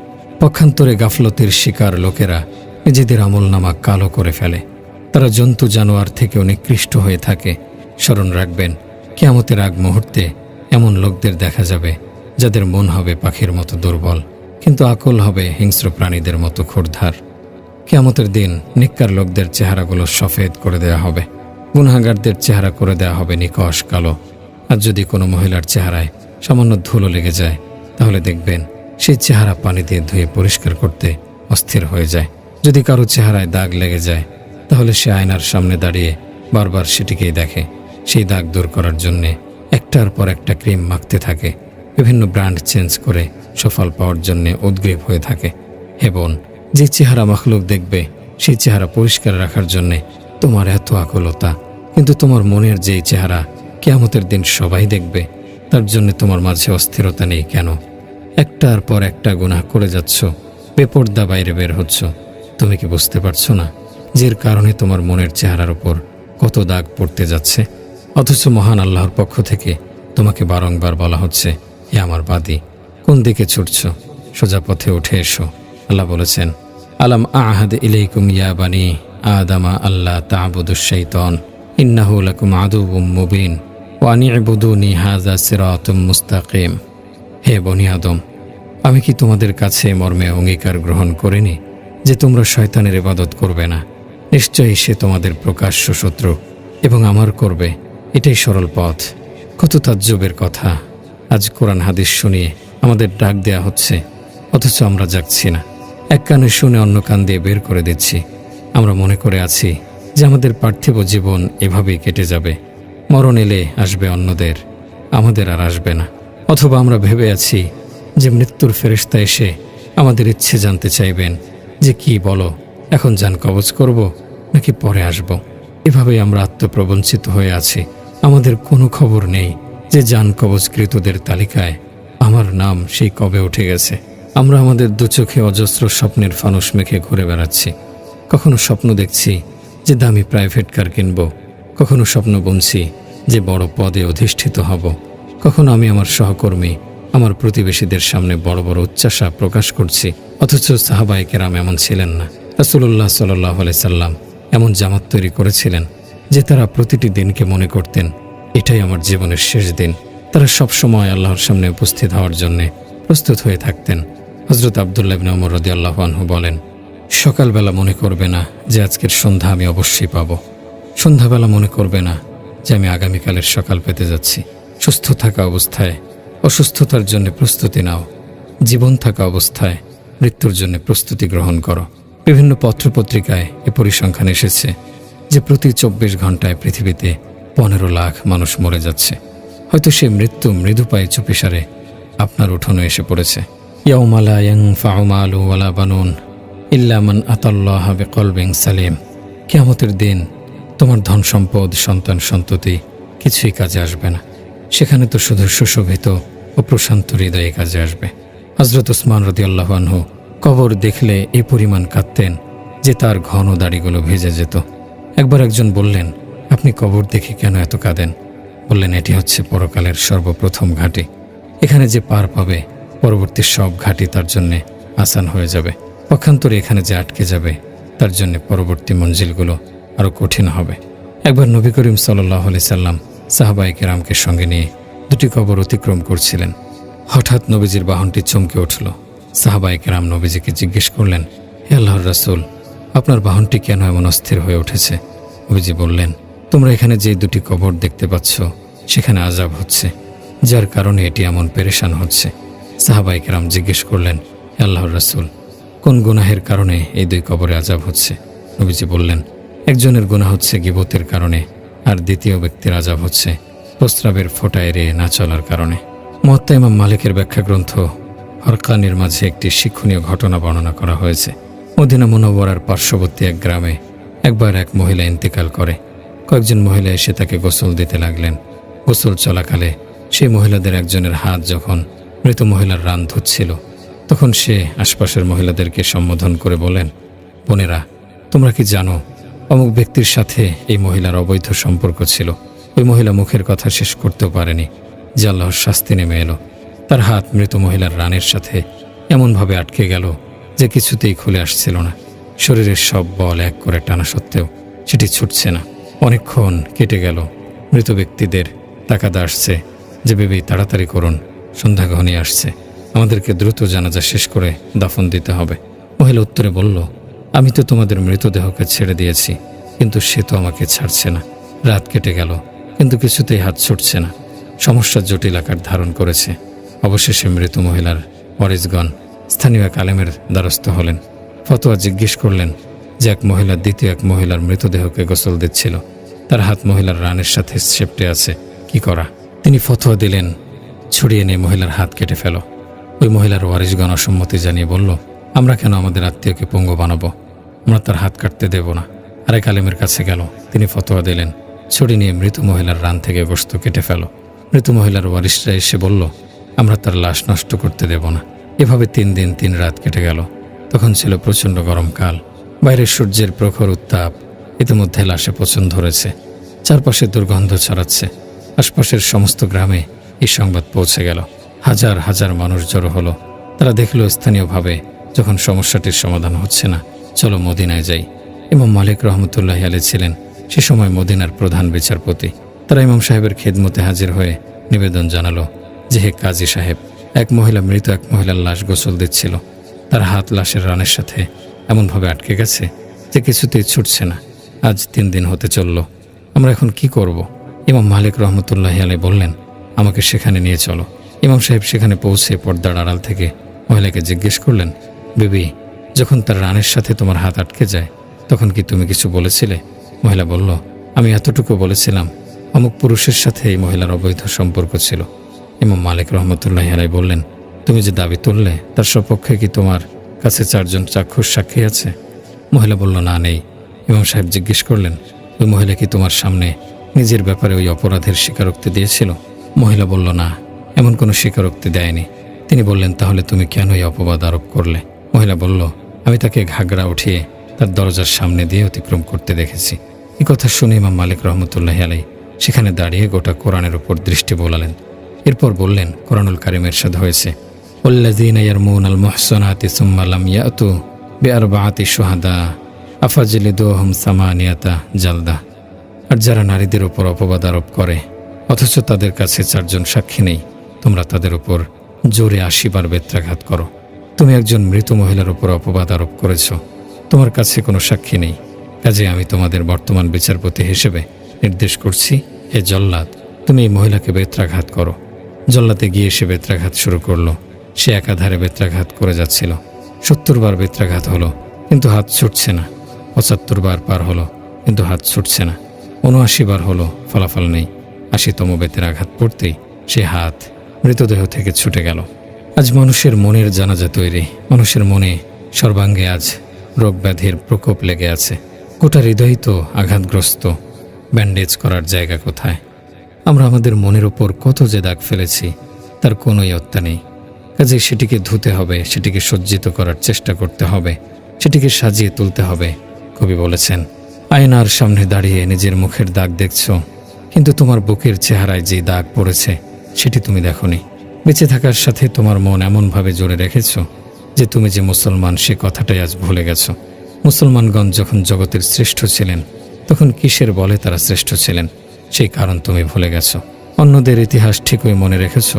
পক্ষান্তরে গাফলতির শিকার লোকেরা নিজেদের আমলনামা কালো করে ফেলে। তারা জন্তু জানোয়ার থেকেও নিকৃষ্ট হয়ে থাকে। স্মরণ রাখবেন, কিয়ামতের আগ মুহূর্তে এমন লোকদের দেখা যাবে যাদের মন হবে পাখির মতো দুর্বল, কিন্তু আকল হবে হিংস্র প্রাণীদের মতো ক্ষুরধার। কিয়ামতের দিন নেককার লোকদের চেহারাগুলো সফেদ করে দেওয়া হবে, গুনাহগারদের চেহারা করে দেওয়া হবে নিকষ কালো। আর যদি কোনো মহিলার চেহারায় সামান্য ধুলো লেগে যায়, তাহলে দেখবেন সেই চেহারা পানি দিয়ে ধুয়ে পরিষ্কার করতে অস্থির হয়ে যায়। যদি কারো চেহারায় দাগ লেগে যায়, তাহলে সে আয়নার সামনে দাঁড়িয়ে বারবার সেটিকেই দেখে। সেই দাগ দূর করার জন্যে একটার পর একটা ক্রিম মাখতে থাকে, বিভিন্ন ব্র্যান্ড চেঞ্জ করে সফল পাওয়ার জন্যে উদ্গ্রীব হয়ে থাকে। হে বোন, যে চেহারা মাখলুক দেখবে, সেই চেহারা পরিষ্কার রাখার জন্যে তোমার এত আকুলতা, কিন্তু তোমার মনের যেই চেহারা কিয়ামতের দিন সবাই দেখবে, তার জন্য তোমার মাঝে অস্থিরতা নেই কেন? একটার পর একটা গুনাহ করে যাচ্ছ, বেপর্দা বাইরে বের হচ্ছ। তুমি কি বুঝতে পারছো না যের কারণে তোমার মনের চেহারার উপর কত দাগ পড়তে যাচ্ছে? অথচ মহান আল্লাহর পক্ষ থেকে তোমাকে বারংবার বলা হচ্ছে, হে আমার বাদী, কোন দিকে ছুটছ? সোজা পথে উঠে এসো। আল্লাহ বলেছেন, আলাম আহাদ ইলাইকুম ইয়া বানি আদামা আল্লাহ তা'বুদুশ শাইতান ইন্নাহু লাকুম আদুউম মুবিন ওয়া আনি'বুদুনি হাযা সিরাতুম মুস্তাকিম। হে বনি আদম, আমি কি তোমাদের কাছে মর্মে অঙ্গীকার গ্রহণ করিনি যে তোমরা শয়তানের ইবাদত করবে না? নিশ্চয়ই সে তোমাদের প্রকাশ্য শত্রু এবং আমার করবে এটাই সরল পথ। কত তাজ্জবের কথা! আজ কোরআন হাদিস শুনিয়ে আমাদের ডাক দেয়া হচ্ছে, অথচ আমরা জাগছি না। এক কানে শুনে অন্য কান দিয়ে বের করে দিচ্ছি। আমরা মনে করে আছি যে আমাদের পার্থিব জীবন এভাবেই কেটে যাবে, মরণ এলে আসবে অন্যদের, আমাদের আর আসবে না। অথবা আমরা ভেবে আছি যে মৃত্যুর ফেরেশতা এসে আমাদের ইচ্ছে জানতে চাইবেন যে কি বলো, এখন জান কবজ করব নাকি পরে আসব। এভাবেই আমরা আত্মপ্রবঞ্চিত হয়ে আছি। আমাদের কোনো খবর নেই যে জান কবজকৃতদের তালিকায় আমার নাম সেই কবে উঠে গেছে। আমরা আমাদের দুচোখে অজস্র স্বপ্নের ফানুস মেখে ঘুরে বেড়াচ্ছি। কখনো স্বপ্ন দেখছি যে দামি প্রাইভেট কার কিনব, কখনো স্বপ্ন বুনছি যে বড় পদে অধিষ্ঠিত হব, কখনো আমি আমার সহকর্মী, আমার প্রতিবেশীদের সামনে বড় বড় উচ্চাসা প্রকাশ করছি। অথচ সাহাবায়ে কেরাম এমন ছিলেন না। রাসূলুল্লাহ সাল্লাল্লাহু আলাইহি সাল্লাম এমন জামাত তৈরি করেছিলেন যে তারা প্রতিটি দিনকে মনে করতেন এটাই আমার জীবনের শেষ দিন। তারা সব সময় আল্লাহর সামনে উপস্থিত হওয়ার জন্য প্রস্তুত হয়ে থাকতেন। হযরত আব্দুল্লাহ ইবনে ওমর রাদিয়াল্লাহু আনহু বলেন, সকালবেলা মনে করবে না যে আজকের সন্ধ্যা আমি অবশ্যই পাব। সন্ধ্যাবেলা মনে করবে না যে আমি আগামীকালের সকাল পেতে যাচ্ছি। সুস্থ থাকা অবস্থায় অসুস্থতার জন্য প্রস্তুতি নাও। জীবন থাকা অবস্থায় মৃত্যুর জন্য প্রস্তুতি গ্রহণ করো। বিভিন্ন পত্রপত্রিকায় এ পরিসংখ্যান এসেছে যে প্রতি 24 ঘন্টায় পৃথিবীতে 15 লাখ মানুষ মরে যাচ্ছে। হয়তো সেই মৃত্যু মৃদু পায়ে চুপিসারে আপনার উঠোনে এসে পড়েছে। ইয়াউমা লা ইয়ানফাউ মালু ওয়ালা বানুন ইল্লা মান আতাল্লাহা বিকলবিন সালিম। কিয়ামতের দিন তোমার ধন সম্পদ, সন্তান সন্ততি কিছুই কাজে আসবে না। সেখানে তো শুধু সুশোভিত ও প্রশান্ত হৃদয়ে কাজে আসবে। হযরত উসমান রাদিয়াল্লাহু আনহু কবর দেখলে এই পরিমাণ কাঁদতেন যে তার ঘন দাড়িগুলো ভেজে যেত। একবার একজন বললেন, আপনি কবর দেখে কেন এত কাঁদেন? বললেন, এটি হচ্ছে পরকালের সর্বপ্রথম ঘাঁটি। এখানে যে পার পাবে পরবর্তী সব ঘাঁটি তার জন্যে আসান হয়ে যাবে। পক্ষান্তরে এখানে যে আটকে যাবে তার জন্য পরবর্তী মঞ্জিলগুলো আরও কঠিন হবে। একবার নবী করিম সাল্লাল্লাহু আলাইহি সাল্লাম সাহাবায়ে কেরামকে সঙ্গে নিয়ে দুটি কবর অতিক্রম করছিলেন। হঠাৎ নবীজির বাহনটি চমকে উঠল। সাহাবায়ে কেরাম নবীজিকে জিজ্ঞেস করলেন, হে আল্লাহর রাসূল, আপনার বাহনটি কেন এমন অস্থির হয়ে উঠেছে? নবীজি বললেন, তোমরা এখানে যে দুটি কবর দেখতে পাচ্ছ সেখানে আযাব হচ্ছে, যার কারণে এটি এমন পেরেশান হচ্ছে। সাহাবায়ে কেরাম জিজ্ঞেস করলেন, হে আল্লাহর রাসূল, কোন গুনাহের কারণে এই দুই কবরে আযাব হচ্ছে? নবীজি বললেন, একজনের গুনাহ হচ্ছে গীবতের কারণে, আর দ্বিতীয় ব্যক্তির আযাব হচ্ছে প্রস্রাবের ফোঁটা এড়িয়ে না চলার কারণে। মুয়াত্তা ইমাম মালিকের ব্যাখ্যা গ্রন্থ হরকানির মাঝে একটি শিক্ষণীয় ঘটনা বর্ণনা করা হয়েছে। মদিনা মুনওয়ারার পার্শ্ববর্তী এক গ্রামে একবার এক মহিলা ইন্তেকাল করে। কয়েকজন মহিলা এসে তাকে গোসল দিতে লাগলেন। গোসল চলাকালে সেই মহিলাদের একজনের হাত যখন মৃত মহিলার রান ধুচ্ছিল, তখন সে আশপাশের মহিলাদেরকে সম্বোধন করে বলেন, বোনেরা, তোমরা কি জানো অমুক ব্যক্তির সাথে এই মহিলার অবৈধ সম্পর্ক ছিল? ওই মহিলা মুখের কথা শেষ করতেও পারেনি যে আল্লাহর শাস্তি নেমে এলো। তার হাত মৃত মহিলার রানের সাথে এমনভাবে আটকে গেল যে কিছুতেই খুলে আসছিল না। শরীরের সব বল এক করে টানা সত্ত্বেও সেটি ছুটছে না। অনেকক্ষণ কেটে গেল। মৃত ব্যক্তিদের তাকাদা আসছে যে, বেবি তাড়াতাড়ি করুন, সন্ধ্যা ঘনিয়ে আসছে, আমাদেরকে দ্রুত জানাজা শেষ করে দাফন দিতে হবে। মহিলা উত্তরে বলল, আমি তো তোমাদের মৃতদেহকে ছেড়ে দিয়েছি, কিন্তু সে তো আমাকে ছাড়ছে না। রাত কেটে গেল, কিন্তু কিছুতেই হাত ছুটছে না। সমস্যা জটিল আকার ধারণ করেছে। অবশেষে মৃত মহিলার ওয়ারিসগণ স্থানীয় এক আলেমের দ্বারস্থ হলেন। ফতোয়া জিজ্ঞেস করলেন যে এক মহিলা দ্বিতীয় এক মহিলার মৃতদেহকে গোসল দিচ্ছিল, তার হাত মহিলার রানের সাথে চেপটে আছে, কি করা? তিনি ফতোয়া দিলেন, ছড়িয়ে নিয়ে মহিলার হাত কেটে ফেলো। ওই মহিলার ওয়ারিসগণ অসম্মতি জানিয়ে বলল, আমরা কেন আমাদের আত্মীয়কে পঙ্গু বানাবো? আমরা তার হাত কাটতে দেব না। আরেক আলেমের কাছে গেল, তিনি ফতোয়া দিলেন, ছড়ি নিয়ে মৃত মহিলার রান থেকে গোশত কেটে ফেলো। মৃত মহিলার ওয়ারিসরা এসে বলল, আমরা তার লাশ নষ্ট করতে দেব না। এভাবে 3 দিন 3 রাত কেটে গেল। তখন ছিল প্রচণ্ড গরমকাল। বাইরে সূর্যের প্রখর উত্তাপ। ইতিমধ্যে লাশে পচন ধরেছে, চারপাশে দুর্গন্ধ ছড়াচ্ছে। আশপাশের সমস্ত গ্রামে এই সংবাদ পৌঁছে গেল। হাজার হাজার মানুষ জড়ো হলো। তারা দেখল স্থানীয়ভাবে যখন সমস্যাটির সমাধান হচ্ছে না, চলো মদিনায় যাই। ইমাম মালিক রহমতুল্লাহি আলাইহি ছিলেন সে সময় মদিনার প্রধান বিচারপতি। তারা ইমাম সাহেবের খেদমতে হাজির হয়ে নিবেদন জানালো যে, হে কাজী সাহেব, এক মহিলা মৃত এক মহিলার লাশ গোসল দিচ্ছিল। তার হাত লাশের রানের সাথে এমনভাবে আটকে গেছে যে কিছুতেই ছুটছে না। আজ 3 দিন হতে চলল। আমরা এখন কি করব? ইমাম মালিক রহমতুল্লাহি আলাইহি বললেন, আমাকে সেখানে নিয়ে চলো। ইমাম সাহেব সেখানে পৌঁছে পর্দার আড়াল থেকে মহিলাকে জিজ্ঞেস করলেন, বিবি, যখন তার রানের সাথে তোমার হাত আটকে যায় তখন কি তুমি কিছু বলেছিলে? মহিলা বলল, আমি এতটুকু বলেছিলাম, অমুক পুরুষের সাথে এই মহিলার অবৈধ সম্পর্ক ছিল। ইমাম মালিক রহমতুল্লাহি আলাইহি বললেন, তুমি যে দাবি তুললে তার সপক্ষে কি তোমার কাছে 4 জন চাক্ষুষ সাক্ষী আছে? মহিলা বলল, না, নেই। ইমাম সাহেব জিজ্ঞেস করলেন, ওই মহিলা কি তোমার সামনে নিজের ব্যাপারে ওই অপরাধের স্বীকারোক্তি দিয়েছিল? মহিলা বলল, না, এমন কোনো স্বীকারোক্তি দেয়নি। তিনি বললেন, তাহলে তুমি কেন এই অপবাদ আরোপ করলে? মহিলা বলল, আমি তাকে ঘাগড়া উঠিয়ে তার দরজার সামনে দিয়ে অতিক্রম করতে দেখেছি। এই কথা শুনে ইমাম মালিক রহমতুল্লাহি আলাইহি সেখানে দাঁড়িয়ে গোটা কোরআনের উপর দৃষ্টি বোলালেন। এরপর বললেন, কোরআনুল কারীমে ইরশাদ হয়েছে, ওয়াল্লাযীনা ইয়ারমুনাল মুহসানাতি সুম্মা লাম ইয়াতু বিআরবাআতি শুহাদা আফাজলিদুহুম সামানিয়াতা জালদা। আর যারা নারীদের উপর অপবাদ আরোপ করে অথচ তাদের কাছে 4 জন সাক্ষী নেই, তোমরা তাদের উপর জোরে 80 বার বেত্রাঘাত করো। তুমি একজন মৃত মহিলার উপর অপবাদ আরোপ করেছ, তোমার কাছে কোনো সাক্ষী নেই, কাজে আমি তোমাদের বর্তমান বিচারপতি হিসেবে নির্দেশ করছি, হে জল্লাদ, তুমি এই মহিলাকে বেত্রাঘাত করো। জল্লাদে গিয়ে সে বেত্রাঘাত শুরু করলো। সে একাধারে বেত্রাঘাত করে যাচ্ছিল। 70 বার বেত্রাঘাত হলো, কিন্তু হাত ছুটছে না। 75 বার পার হলো, কিন্তু হাত ছুটছে না। 79 বার হলো, ফলাফল নেই। 80তম বেতের আঘাত পড়তেই সে হাত মৃতদেহ থেকে ছুটে গেল। আজ মানুষের মনের জানাজা তৈরি। মানুষের মনে সর্বাঙ্গে আজ রোগ ব্যাধির প্রকোপ লেগে আছে। গোটা হৃদয় তো আঘাতগ্রস্ত, ব্যান্ডেজ করার জায়গা কোথায়? আমরা আমাদের মনের ওপর কত যে দাগ ফেলেছি তার কোনো ইয়ত্তা নেই। কাজে সেটিকে ধুতে হবে, সেটিকে সজ্জিত করার চেষ্টা করতে হবে, সেটিকে সাজিয়ে তুলতে হবে। কবি বলেছেন, আয়নার সামনে দাঁড়িয়ে নিজের মুখের দাগ দেখছ, কিন্তু তোমার বুকের চেহারায় যে দাগ পড়েছে সেটি তুমি দেখোনি। বেঁচে থাকার সাথে তোমার মন এমনভাবে জোরে রেখেছ যে তুমি যে মুসলমান সে কথাটাই আজ ভুলে গেছ। মুসলমানগণ যখন জগতের শ্রেষ্ঠ ছিলেন তখন কিসের বলে তারা শ্রেষ্ঠ ছিলেন সেই কারণ তুমি ভুলে গেছ। অন্যদের ইতিহাস ঠিকই মনে রেখেছ,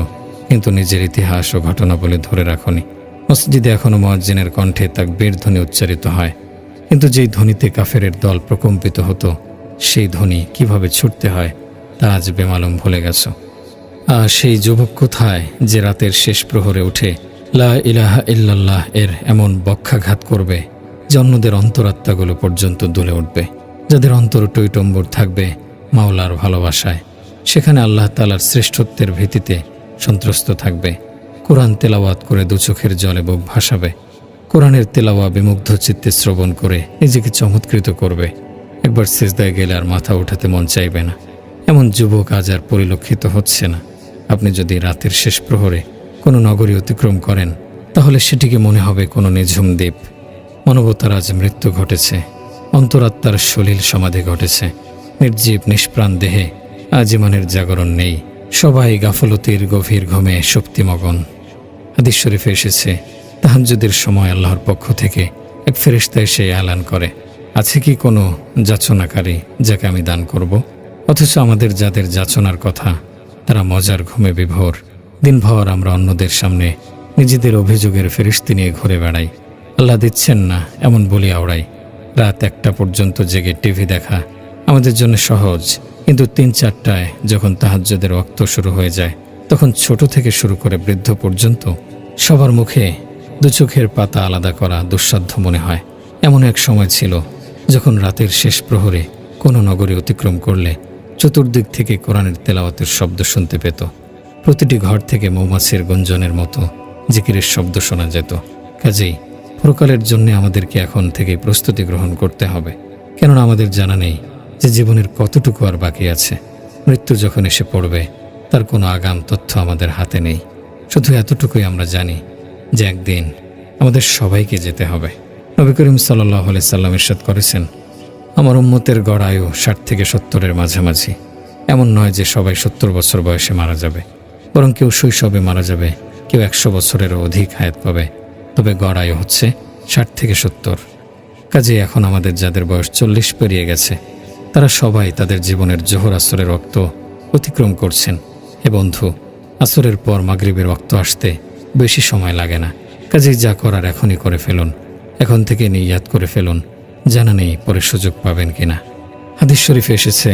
কিন্তু নিজের ইতিহাস ও ঘটনা বলে ধরে রাখনি। মসজিদে এখনো মুয়াজ্জিনের কণ্ঠে তাকবীর ধ্বনি উচ্চারিত হয়, কিন্তু যেই ধ্বনিতে কাফেরের দল প্রকম্পিত হতো সেই ধ্বনি কিভাবে ছুটতে হয় তা আজ বেমালুম ভুলে গেছ। আর সেই যুবক কোথায় যে রাতের শেষ প্রহরে উঠে লা ইলাহা ইল্লাল্লাহ এর এমন বক্ষাঘাত করবে যে অন্যদের অন্তরাত্মাগুলো পর্যন্ত দুলে উঠবে, যাদের অন্তর টইটম্বর থাকবে মাওলার ভালোবাসায়, সেখানে আল্লাহ তাআলার শ্রেষ্ঠত্বের ভিত্তিতে সন্ত্রস্ত থাকবে। কোরআন তেলাওয়াত করে দু চোখের জলে বুক ভাসাবে। কোরআনের তেলাওয়া বিমুগ্ধ চিত্তে শ্রবণ করে নিজেকে চমৎকৃত করবে। একবার সিজদায় গেলে আর মাথা উঠাতে মন চাইবে না। এমন যুবক আজ আর পরিলক্ষিত হচ্ছে না। আপনি যদি রাতের শেষ প্রহরে কোনো নগরী অতিক্রম করেন তাহলে সেটিকে মনে হবে কোনো নিঝুম দ্বীপ। মানবতার আজ মৃত্যু ঘটেছে, অন্তরাত্মার সলিল সমাধি ঘটেছে। নির্জীব নিষ্প্রাণ দেহে আজ ইমানের জাগরণ নেই। সবাই গাফলতির গভীর ঘুমে শক্তিমগন। হাদিস শরীফে এসেছে, তাহাজ্জুদের সময় আল্লাহর পক্ষ থেকে এক ফেরেশতা এসে এলান করে, আছে কি কোনো যাচনাকারী যাকে আমি দান করব? অথচ আমাদের যাদের যাচনার কথা তারা মজার ঘুমে বিভোর। দিনভর আমরা অন্যদের সামনে নিজেদের অভিযোগের ফেরেশতি নিয়ে ঘুরে বেড়াই। আল্লাহ দিচ্ছেন না এমন বলি আওড়াই। রাত 1টা পর্যন্ত জেগে টিভি দেখা আমাদের জন্য সহজ, কিন্তু 3-4টায় যখন তাহাজ্জুদের ওয়াক্ত শুরু হয়ে যায় তখন ছোট থেকে শুরু করে বৃদ্ধ পর্যন্ত সবার মুখে দু চোখের পাতা আলাদা করা দুঃসাধ্য মনে হয়। এমন এক সময় ছিল যখন রাতের শেষ প্রহরে কোনো নগরী অতিক্রম করলে চতুর্দিক থেকে কোরআনের তেলাওয়াতের শব্দ শুনতে পেত। প্রতিটি ঘর থেকে মৌমাছির গুঞ্জনের মতো জিকিরের শব্দ শোনা যেত। কাজেই পরকালের জন্য আমাদেরকে এখন থেকেই প্রস্তুতি গ্রহণ করতে হবে, কেননা আমাদের জানা নেই যে জীবনের কতটুকু আর বাকি আছে। মৃত্যু যখন এসে পড়বে তার কোনো আগাম তথ্য আমাদের হাতে নেই। শুধু এতটুকুই আমরা জানি যে একদিন আমাদের সবাইকে যেতে হবে। নবী করিম সাল্লাল্লাহু আলাইহি সাল্লাম ইরশাদ করেছেন, আমার উম্মতের গড় আয়ু 60 থেকে 70-এর মাঝামাঝি। এমন নয় যে সবাই 70 বছর বয়সে মারা যাবে, বরং কেউ শৈশবে মারা যাবে, কেউ 100 বছরেরও অধিক হায়াত পাবে। তবে গড় আয়ু হচ্ছে 60 থেকে 70। কাজে এখন আমাদের যাদের বয়স 40 পেরিয়ে গেছে তারা সবাই তাদের জীবনের জোহর আসরের রক্ত অতিক্রম করছেন। হে বন্ধু, আসরের পর মাগরিবের ওয়াক্ত আসতে বেশি সময় লাগে না। কাজেই যা করার এখনই করে ফেলুন, এখন থেকে নিয়াত করে ফেলুন, জানা নেই পরে সুযোগ পাবেন কিনা। হাদিস শরীফে এসেছে,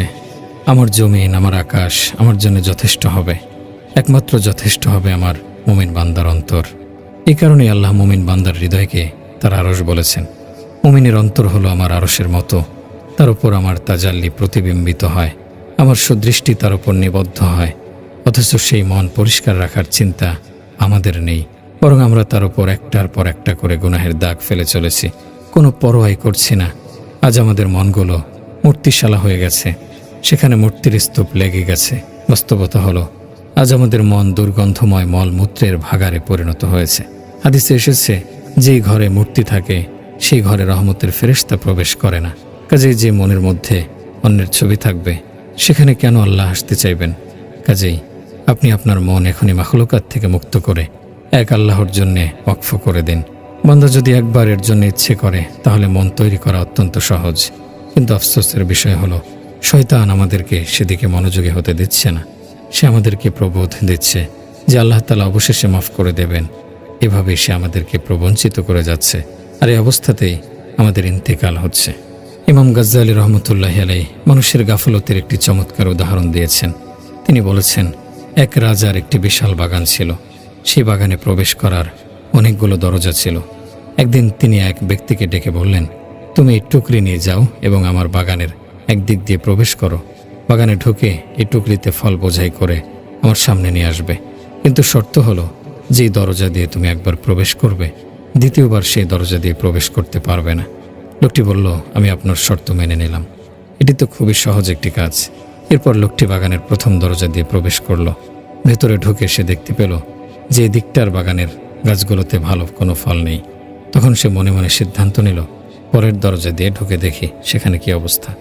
আমার জমিন, আমার আকাশ আমার জন্য যথেষ্ট হবে, একমাত্র যথেষ্ট হবে আমার মুমিন বান্দার অন্তর। এই কারণে আল্লাহ মুমিন বান্দার হৃদয়কে তার আরশ বলেছেন। মুমিনের অন্তর হলো আমার আরশের মতো, তার উপর আমার তাজাল্লি প্রতিবিম্বিত হয়, আমার সুদৃষ্টি তার উপর নিবদ্ধ হয়। অথচ সেই মন পরিষ্কার রাখার চিন্তা আমাদের নেই, বরং আমরা তার উপর একটার পর একটা করে গুনাহের দাগ ফেলে চলেছি, কোনো পরোয়াই করছি না। আজ আমাদের মনগুলো মূর্তিশালা হয়ে গেছে, সেখানে মূর্তির স্তূপ লেগে গেছে। বাস্তবতা হলো আজ আমাদের মন দুর্গন্ধময় মলমূত্রের ভাগারে পরিণত হয়েছে। হাদিসে এসেছে, যেই ঘরে মূর্তি থাকে সেই ঘরে রহমতের ফেরেশতা প্রবেশ করে না। কাজেই যে মনের মধ্যে অন্যের ছবি থাকবে সেখানে কেন আল্লাহ আসতে চাইবেন? কাজেই আপনি আপনার মন এখনই মাখলুকাত থেকে মুক্ত করে এক আল্লাহর জন্যে ওয়াকফ করে দিন। বান্দা যদি একবার এর জন্য ইচ্ছে করে তাহলে মন তৈরি করা অত্যন্ত সহজ। কিন্তু আফসোসের বিষয় হলো শয়তান আমাদেরকে সেদিকে মনোযোগী হতে দিচ্ছে না। সে আমাদেরকে প্রবোধ দিচ্ছে যে আল্লাহ তাআলা অবশেষে মাফ করে দেবেন। এভাবেই সে আমাদেরকে প্রবঞ্চিত করে যাচ্ছে, আর এই অবস্থাতেই আমাদের ইন্তেকাল হচ্ছে। ইমাম গাজ্জালী রহমতুল্লাহি আলাইহি মানুষের গাফলতের একটি চমৎকার উদাহরণ দিয়েছেন। তিনি বলেছেন, এক রাজার একটি বিশাল বাগান ছিল। সেই বাগানে প্রবেশ করার অনেকগুলো দরজা ছিল। একদিন তিনি এক ব্যক্তিকে ডেকে বললেন, তুমি এই টুকরি নিয়ে যাও এবং আমার বাগানের একদিক দিয়ে প্রবেশ করো। বাগানে ঢুকে এই টুকরিতে ফল বোঝাই করে আমার সামনে নিয়ে আসবে, কিন্তু শর্ত হলো যেই দরজা দিয়ে তুমি একবার প্রবেশ করবে দ্বিতীয়বার সেই দরজা দিয়ে প্রবেশ করতে পারবে না। লোকটি বলল, আমি আপনার শর্ত মেনে নিলাম। এটি তো খুবই সহজ একটি কাজ। এরপর লোকটি বাগানের প্রথম দরজা দিয়ে প্রবেশ করল। ভেতরে ঢুকে সে দেখতে পেল যে দিকটার বাগানের গাছগুলোতে ভালো কোনো ফল নেই। তখন সে মনে মনে সিদ্ধান্ত নিল, পরের দরজা দিয়ে ঢুকে দেখি সেখানে কি অবস্থা।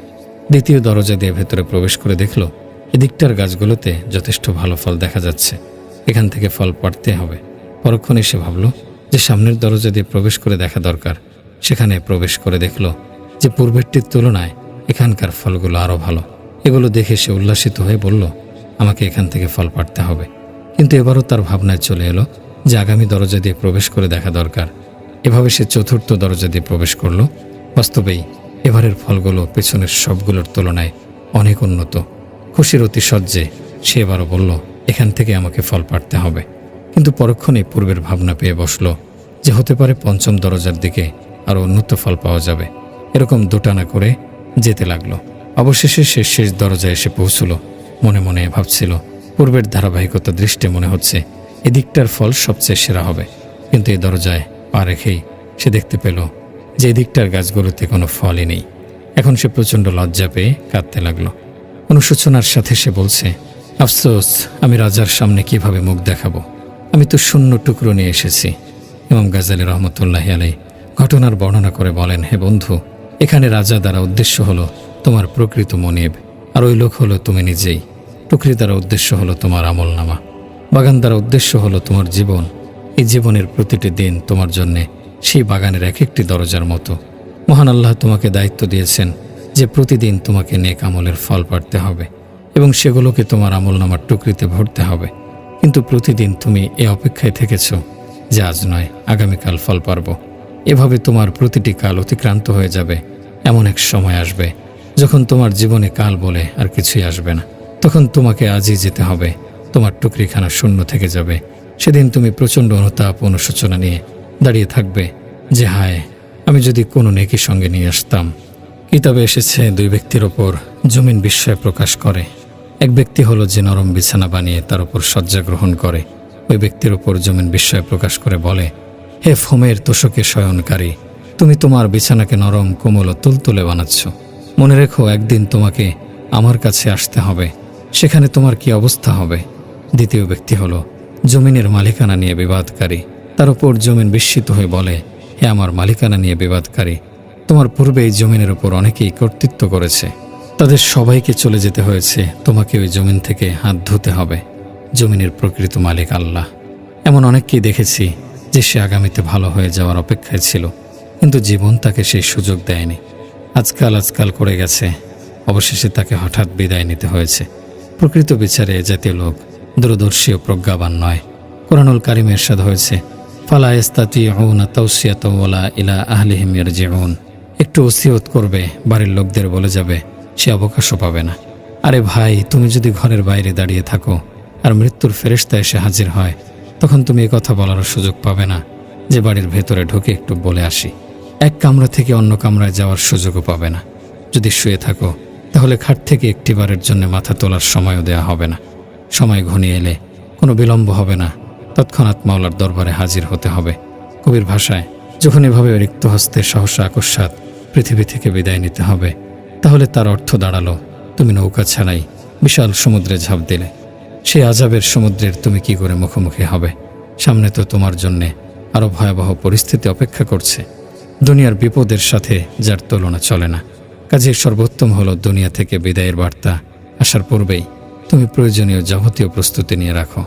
দ্বিতীয় দরজা দিয়ে ভেতরে প্রবেশ করে দেখল এদিকটার গাছগুলোতে যথেষ্ট ভালো ফল দেখা যাচ্ছে, এখান থেকে ফল পাড়তে হবে। পরক্ষণে সে ভাবল যে সামনের দরজা দিয়ে প্রবেশ করে দেখা দরকার। সেখানে প্রবেশ করে দেখল যে পূর্বেরটির তুলনায় এখানকার ফলগুলো আরও ভালো। এগুলো দেখে সে উল্লাসিত হয়ে বলল, আমাকে এখান থেকে ফল পাড়তে হবে। কিন্তু এবারও তার ভাবনায় চলে এলো যে আগামী দরজা দিয়ে প্রবেশ করে দেখা দরকার। এভাবে সে চতুর্থ দরজা দিয়ে প্রবেশ করল। বাস্তবেই এবারের ফলগুলো পেছনের সবগুলোর তুলনায় অনেক উন্নত। খুশির অতিশয্যে সে এবারও বলল, এখান থেকে আমাকে ফল পাড়তে হবে। কিন্তু পরক্ষণেই পূর্বের ভাবনা পেয়ে বসল যে হতে পারে পঞ্চম দরজার দিকে আরও উন্নত ফল পাওয়া যাবে। এরকম দোটানা করে যেতে লাগলো। অবশেষে সে শেষ দরজায় এসে পৌঁছল। মনে মনে ভাবছিল, পূর্বের ধারাবাহিকতা দৃষ্টে মনে হচ্ছে এদিকটার ফল সবচেয়ে সেরা হবে। কিন্তু এই দরজায় পা রেখেই সে দেখতে পেল যে এদিকটার গাছগুলোতে কোনো ফলই নেই। এখন সে প্রচণ্ড লজ্জা পেয়ে কাঁদতে লাগলো। অনুশোচনার সাথে সে বলছে, আফসোস, আমি রাজার সামনে কিভাবে মুখ দেখাবো? আমি তো শূন্য টুকরো নিয়ে এসেছি। ইমাম গাজ্জালী রহমতুল্লাহি আলাইহি ঘটনার বর্ণনা করে বলেন, হে বন্ধু, এখানে রাজা দ্বারা উদ্দেশ্য হলো তোমার প্রকৃত মনিব, আর ওই লোক হলো তুমি নিজেই। টুকরি দ্বারা উদ্দেশ্য হলো তোমার আমলনামা। বাগান দ্বারা উদ্দেশ্য হলো তোমার জীবন। এই জীবনের প্রতিটি দিন তোমার জন্যে সেই বাগানের এক একটি দরজার মতো। মহান আল্লাহ তোমাকে দায়িত্ব দিয়েছেন যে প্রতিদিন তোমাকে নেক আমলের ফল পাড়তে হবে এবং সেগুলোকে তোমার আমলনামার টুকরিতে ভরতে হবে। কিন্তু প্রতিদিন তুমি এ অপেক্ষায় থেকেছ যে আজ নয় আগামীকাল ফল পারব। এভাবে তোমার প্রতিটি কাল অতিক্রান্ত হয়ে যাবে। এমন এক সময় আসবে যখন তোমার জীবনে কাল বলে আর কিছুই আসবে না। তখন তোমাকে আজই যেতে হবে। তোমার টুকরিখানা শূন্য থেকে যাবে। সেদিন তুমি প্রচণ্ড অনুতাপ অনুশোচনা নিয়ে দাঁড়িয়ে থাকবে যে হায়, আমি যদি কোনো নেকি সঙ্গে নিয়ে আসতাম। কিতাবে এসেছে, দুই ব্যক্তির ওপর জমিন বিস্ময় প্রকাশ করে। এক ব্যক্তি হলো যে নরম বিছানা বানিয়ে তার উপর শয্যা গ্রহণ করে। ওই ব্যক্তির ওপর জমিন বিস্ময় প্রকাশ করে বলে, হে ফোমের তোষকে শয়নকারী, তুমি তোমার বিছানাকে নরম, কোমল ও তুলতুলে বানাচ্ছ। মনে রেখো, একদিন তোমাকে আমার কাছে আসতে হবে। সেখানে তোমার কি অবস্থা হবে? দ্বিতীয় ব্যক্তি হলো জমিনের মালিকানা নিয়ে বিবাদকারী। তার উপর জমিন বিস্মিত হয়ে বলে, হে আমার মালিকানা নিয়ে বিবাদকারী, তোমার পূর্বে এই জমিনের উপর অনেকেই কর্তৃত্ব করেছে। তাদের সবাইকে চলে যেতে হয়েছে। তোমাকে ওই জমিন থেকে হাত ধুতে হবে। জমিনের প্রকৃত মালিক আল্লাহ। এমন অনেককেই দেখেছি যে সে আগামীতে ভালো হয়ে যাওয়ার অপেক্ষায় ছিল, কিন্তু জীবন তাকে সেই সুযোগ দেয়নি। আজকাল করে গেছে। অবশেষে তাকে হঠাৎ বিদায় নিতে হয়েছে। প্রকৃত বিচারে এ জাতীয় লোক দূরদর্শী ও প্রজ্ঞাবান নয়। কোরআনুল কারিমে ইরশাদ হয়েছে, ফালা ইস্তাতিউনা তাওসিয়াতা ওয়ালা ইলা আহলিহিম ইয়ারজিউন। একটু ওসিয়ত করবে, বাড়ির লোকদের বলে যাবে, সে অবকাশও পাবে না। আরে ভাই, তুমি যদি ঘরের বাইরে দাঁড়িয়ে থাকো আর মৃত্যুর ফেরেশতা এসে হাজির হয়, তখন তুমি এই কথা বলার সুযোগ পাবে না যে বাড়ির ভেতরে ঢুকে একটু বলে আসি। এক কামরা থেকে অন্য কামরায় যাওয়ার সুযোগও পাবে না। যদি শুয়ে থাকো তাহলে খাট থেকে একটি বারের জন্য মাথা তোলার সময়ও দেয়া হবে না। সময় ঘনিয়ে এলে কোনো বিলম্ব হবে না, তৎক্ষণাৎ মাওলার দরবারে হাজির হতে হবে। কবির ভাষায়, যখন এভাবে রিক্ত হস্তে সহসা আকস্মাৎ পৃথিবী থেকে বিদায় নিতে হবে, তাহলে তার অর্থ দাঁড়ালো তুমি নৌকা ছাড়াই বিশাল সমুদ্রে ঝাঁপ দিলে। সেই আযাবের সমুদ্রের তুমি কি করে মুখোমুখি হবে? সামনে তো তোমার জন্যে আরও ভয়াবহ পরিস্থিতি অপেক্ষা করছে। দুনিয়ার বিপদের সাথে যার তুলনা চলে না। কাজেই সর্বোত্তম হলো দুনিয়া থেকে বিদায়ের বার্তা আসার পূর্বেই তুমি প্রয়োজনীয় যাবতীয় প্রস্তুতি নিয়ে রাখো।